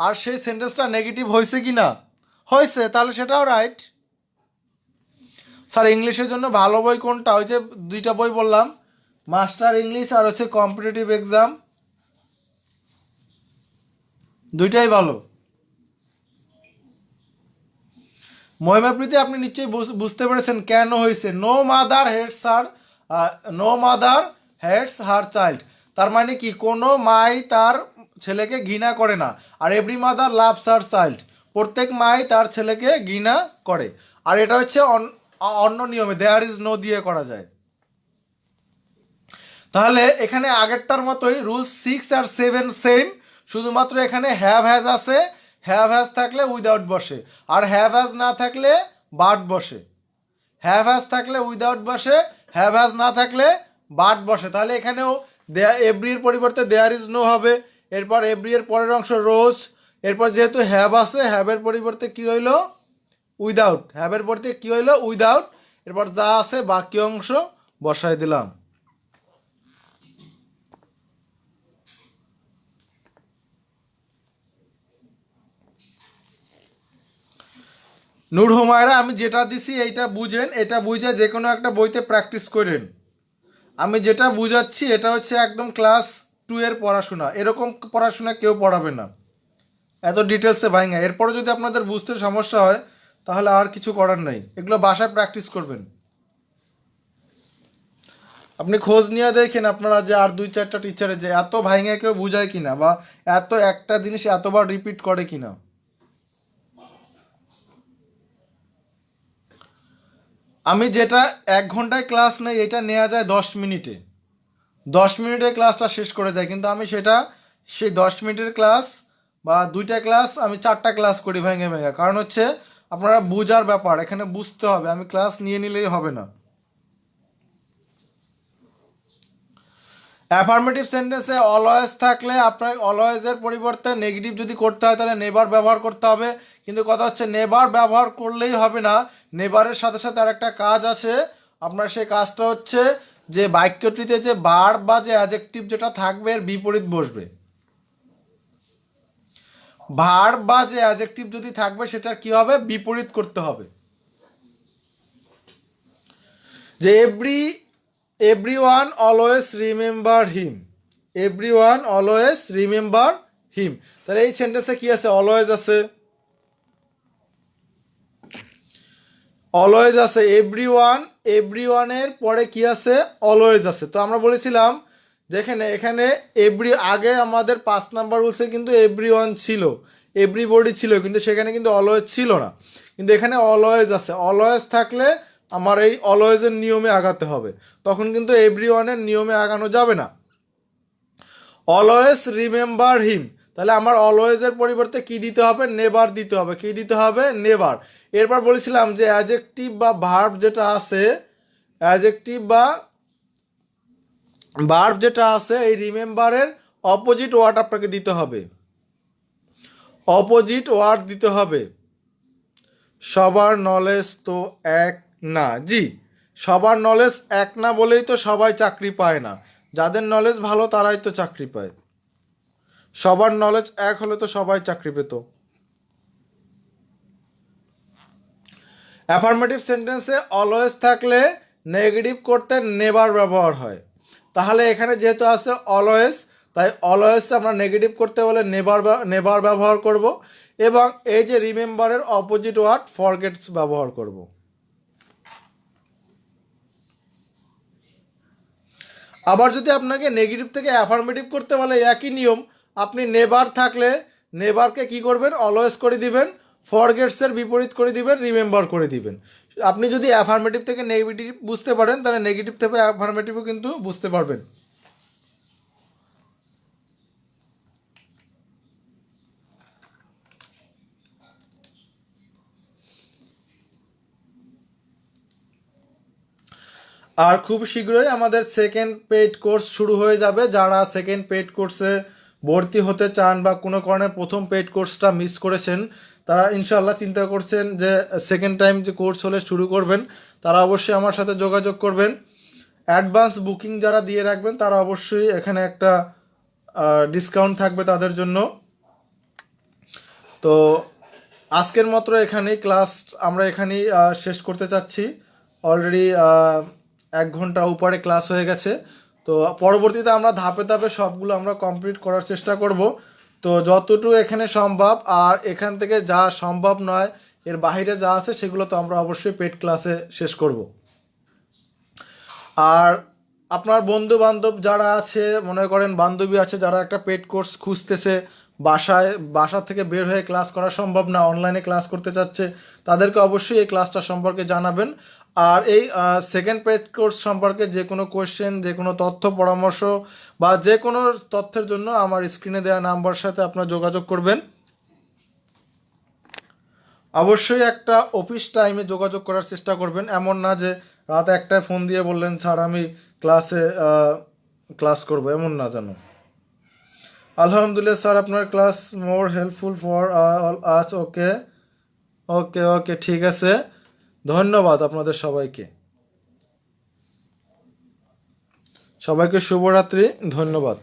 আর সেই সেন্টেন্সটা নেগেটিভ হয়েছে কি না, হয়েছে, তাহলে সেটাও রাইট। স্যার ইংলিশের জন্য ভালো বই কোনটা, ওই যে দুইটা বই বললাম, মাস্টার ইংলিশ আর হচ্ছে কম্পিটিটিভ এক্সাম, দুইটাই ভালো। মহিমাপ্রীতি আপনি নিশ্চয়ই বুঝতে পেরেছেন কেন হয়েছে, no mother hates her, no mother hates her child, তার মানে কি কোনো মাই তার ছেলেকে ঘৃণা করে না। আর every mother loves her child, প্রত্যেক মাই তার ছেলেকে ঘৃণা করে। আর এটা হচ্ছে অন্য নিয়মে দেয়ার ইজ নো দিয়ে করা যায়। তাহলে এখানে আগেরটার মতোই রুল 6 আর 7 সেম, শুধুমাত্র এখানে হ্যাভ হ্যাজ আছে, হ্যাভ হ্যাজ থাকলে উইদাউট বসে, আর হ্যাভ হ্যাজ না থাকলে বাট বসে। হ্যাভ হ্যাজ থাকলে উইদাউট বসে, হ্যাভ হ্যাজ না থাকলে বাট বসে। তাহলে এখানেও এভরির পরিবর্তে দেয়ার ইজ নো হবে। এরপর এভরি এর পরের অংশ রোজ, এরপর যেহেতু হ্যাভ আছে, হ্যাভের পরিবর্তে কি হইল, উইদাউট, হ্যাভের পরিবর্তে কি হইল, উইদাউট। এরপর যা আছে বাকি অংশ বসাই দিলাম। নূর হুমায়রা, আমি যেটা দিছি এইটা বুঝেন, এটা বুঝে যে কোনো একটা বইতে প্র্যাকটিস করেন। আমি যেটা বুঝাচ্ছি এটা হচ্ছে একদম ক্লাস 2 এর পড়াশোনা, এরকম পড়াশোনা কেউ পড়াবে না এত ডিটেলসে ভাইঙ্গা। এরপরে যদি আপনাদের বুঝতে সমস্যা হয় তাহলে আর কিছু করার নেই, এগুলো বাসায় প্র্যাকটিস করবেন। আপনি খোঁজ নিয়ে দেখেন আপনারা যে আর 2-4টা টিচারে যে এত ভাইঙ্গা কেউ বুঝায় কিনা, বা এত একটা জিনিস এতবার রিপিট করে কিনা। আমি যেটা 1 ঘন্টায় ক্লাস নেই এটা নেওয়া যায় 10 মিনিটে, 10 মিনিটে ক্লাসটা শেষ করে যায়, কিন্তু আমি সেটা সেই 10 মিনিটের ক্লাস বা 2টা ক্লাস আমি 4টা ক্লাস করি ভেঙে ভেঙে। কারণ হচ্ছে আপনারা বুঝার ব্যাপার, এখানে বুঝতে হবে, আমি ক্লাস নিয়ে নিলেই হবে না। অ্যাফার্মেটিভ সেন্টেন্সে অলওয়েজ থাকলে আপনার অলওয়েজের পরিবর্তে নেগেটিভ যদি করতে হয় তাহলে নেভার ব্যবহার করতে হবে। কিন্তু কথা হচ্ছে নেভার ব্যবহার করলেই হবে না, নেভারের সাথে সাথে আরেকটা কাজ আছে। আপনার সেই কাজটা হচ্ছে যে বাক্যটিতে যে ভার্ব বা যে অ্যাডজেক্টিভ যেটা থাকবে এর বিপরীত বসবে। ভার্ব বা যে অ্যাডজেক্টিভ যদি থাকবে সেটার কি হবে, বিপরীত করতে হবে। যে everyone always remember him, everyone always remember him, তাহলে এই সেন্টেন্সে কি আছে, অলওয়েজ আছে, অলওয়েজ আছে, এভরিওয়ানের পরে কি আছে, অলওয়েজ আছে। তো আমরা বলেছিলাম দেখেন এখানে আগে আমাদের 5 নাম্বার রুলসে কিন্তু এভরিওয়ান ছিল, এভরিবডি ছিল, কিন্তু সেখানে কিন্তু অলওয়েজ ছিল না, কিন্তু এখানে অলওয়েজ আছে। অলওয়েজ থাকলে আমার এই অলওয়েজের নিয়মে আগাতে হবে, তখন কিন্তু এভরিওয়ানের নিয়মে আগানো যাবে না। অলওয়েজ রিমেম্বার হিম, তাহলে আমার অলওয়েজের পরিবর্তে কি দিতে হবে, নেভার দিতে হবে। কি দিতে হবে, নেভার। এরপর বলেছিলাম যে অ্যাডজেক্টিভ বা ভার্ব যেটা আছে, অ্যাডজেক্টিভ বা ভার্ব যেটা আছে এই রিমেম্বারের অপোজিট ওয়ার্ড আপনাকে দিতে হবে, অপোজিট ওয়ার্ড দিতে হবে। সবার নলেজ তো এক না, জি, সবার নলেজ এক না বলেই তো সবাই চাকরি পায় না, যাদের নলেজ ভালো তারাই তো চাকরি পায়, সবার নলেজ এক হলে তো সবাই চাকরি পেত। অ্যাফার্মেটিভ সেন্টেন্সে অলওয়েজ থাকলে নেগেটিভ করতে নেভার ব্যবহার হয়, তাহলে এখানে যেহেতু আছে অলওয়েজ, তাই অলওয়েজ আমরা নেগেটিভ করতে হলে নেভার ব্যবহার করব, এবং এই যে রিমেম্বারের অপোজিট ওয়ার্ড ফরগেটস ব্যবহার করব। আবার যদি আপনাকে নেগেটিভ থেকে অ্যাফার্মেটিভ করতে বলে একই নিয়ম, আপনি নেভার থাকলে নেভারকে কি করবেন, অলওয়েজ করে দিবেন, ফরগেটসের বিপরীত করে দিবেন, রিমেম্বার করে দিবেন। আপনি যদি অ্যাফার্মেটিভ থেকে নেগেটিভ বুঝতে পারেন তাহলে নেগেটিভ থেকে অ্যাফার্মেটিভও কিন্তু বুঝতে পারবেন। আর খুব শীঘ্রই আমাদের সেকেন্ড পেইড কোর্স শুরু হয়ে যাবে। যারা সেকেন্ড পেইড কোর্সে ভর্তি হতে চান বা কোনো কারণে প্রথম পেইড কোর্সটা মিস করেছেন, তারা ইনশাল্লাহ চিন্তা করছেন যে সেকেন্ড টাইম যে কোর্স হলে শুরু করবেন, তারা অবশ্যই আমার সাথে যোগাযোগ করবেন। অ্যাডভান্স বুকিং যারা দিয়ে রাখবেন তারা অবশ্যই এখানে একটা ডিসকাউন্ট থাকবে তাদের জন্য। তো আজকের মতো এখানেই ক্লাস আমরা এখানেই শেষ করতে চাচ্ছি। অলরেডি 1 ঘন্টা উপরে ক্লাস হয়ে গেছে। তো পরবর্তীতে আমরা ধাপে ধাপে সবগুলো আমরা কমপ্লিট করার চেষ্টা করব। তো যতটুকু এখানে সম্ভব, আর এখান থেকে যা সম্ভব নয় এর বাইরে যা আছে সেগুলো তো আমরা অবশ্যই পেড ক্লাসে শেষ করব। আর আপনার বন্ধু বান্ধব যারা আছে, মনে করেন বান্ধবী আছে যারা একটা পেড কোর্স খুঁজতেছে, বাসা থেকে বের হয়ে ক্লাস করা সম্ভব না, অনলাইনে ক্লাস করতে চাচ্ছে, তাদেরকে অবশ্যই এই ক্লাসটা সম্পর্কে জানাবেন। আর এই সেকেন্ড পেড কোর্স সম্পর্কে যে কোনো কোয়েশ্চেন, যে কোনো তথ্য পরামর্শ বা যে কোনো তথ্যের জন্য আমার স্ক্রিনে দেওয়া নাম্বার সাথে আপনার যোগাযোগ করবেন। অবশ্যই একটা অফিস টাইমে যোগাযোগ করার চেষ্টা করবেন, এমন না যে রাত 1টায় ফোন দিয়ে বললেন স্যার আমি ক্লাস করব, এমন না যেন। আলহামদুলিল্লাহ স্যার, আপনার class more helpful for all us. Okay okay okay, ঠিক আছে, ধন্যবাদ আপনাদের সবাইকে। সবাইকে শুভরাত্রি, ধন্যবাদ।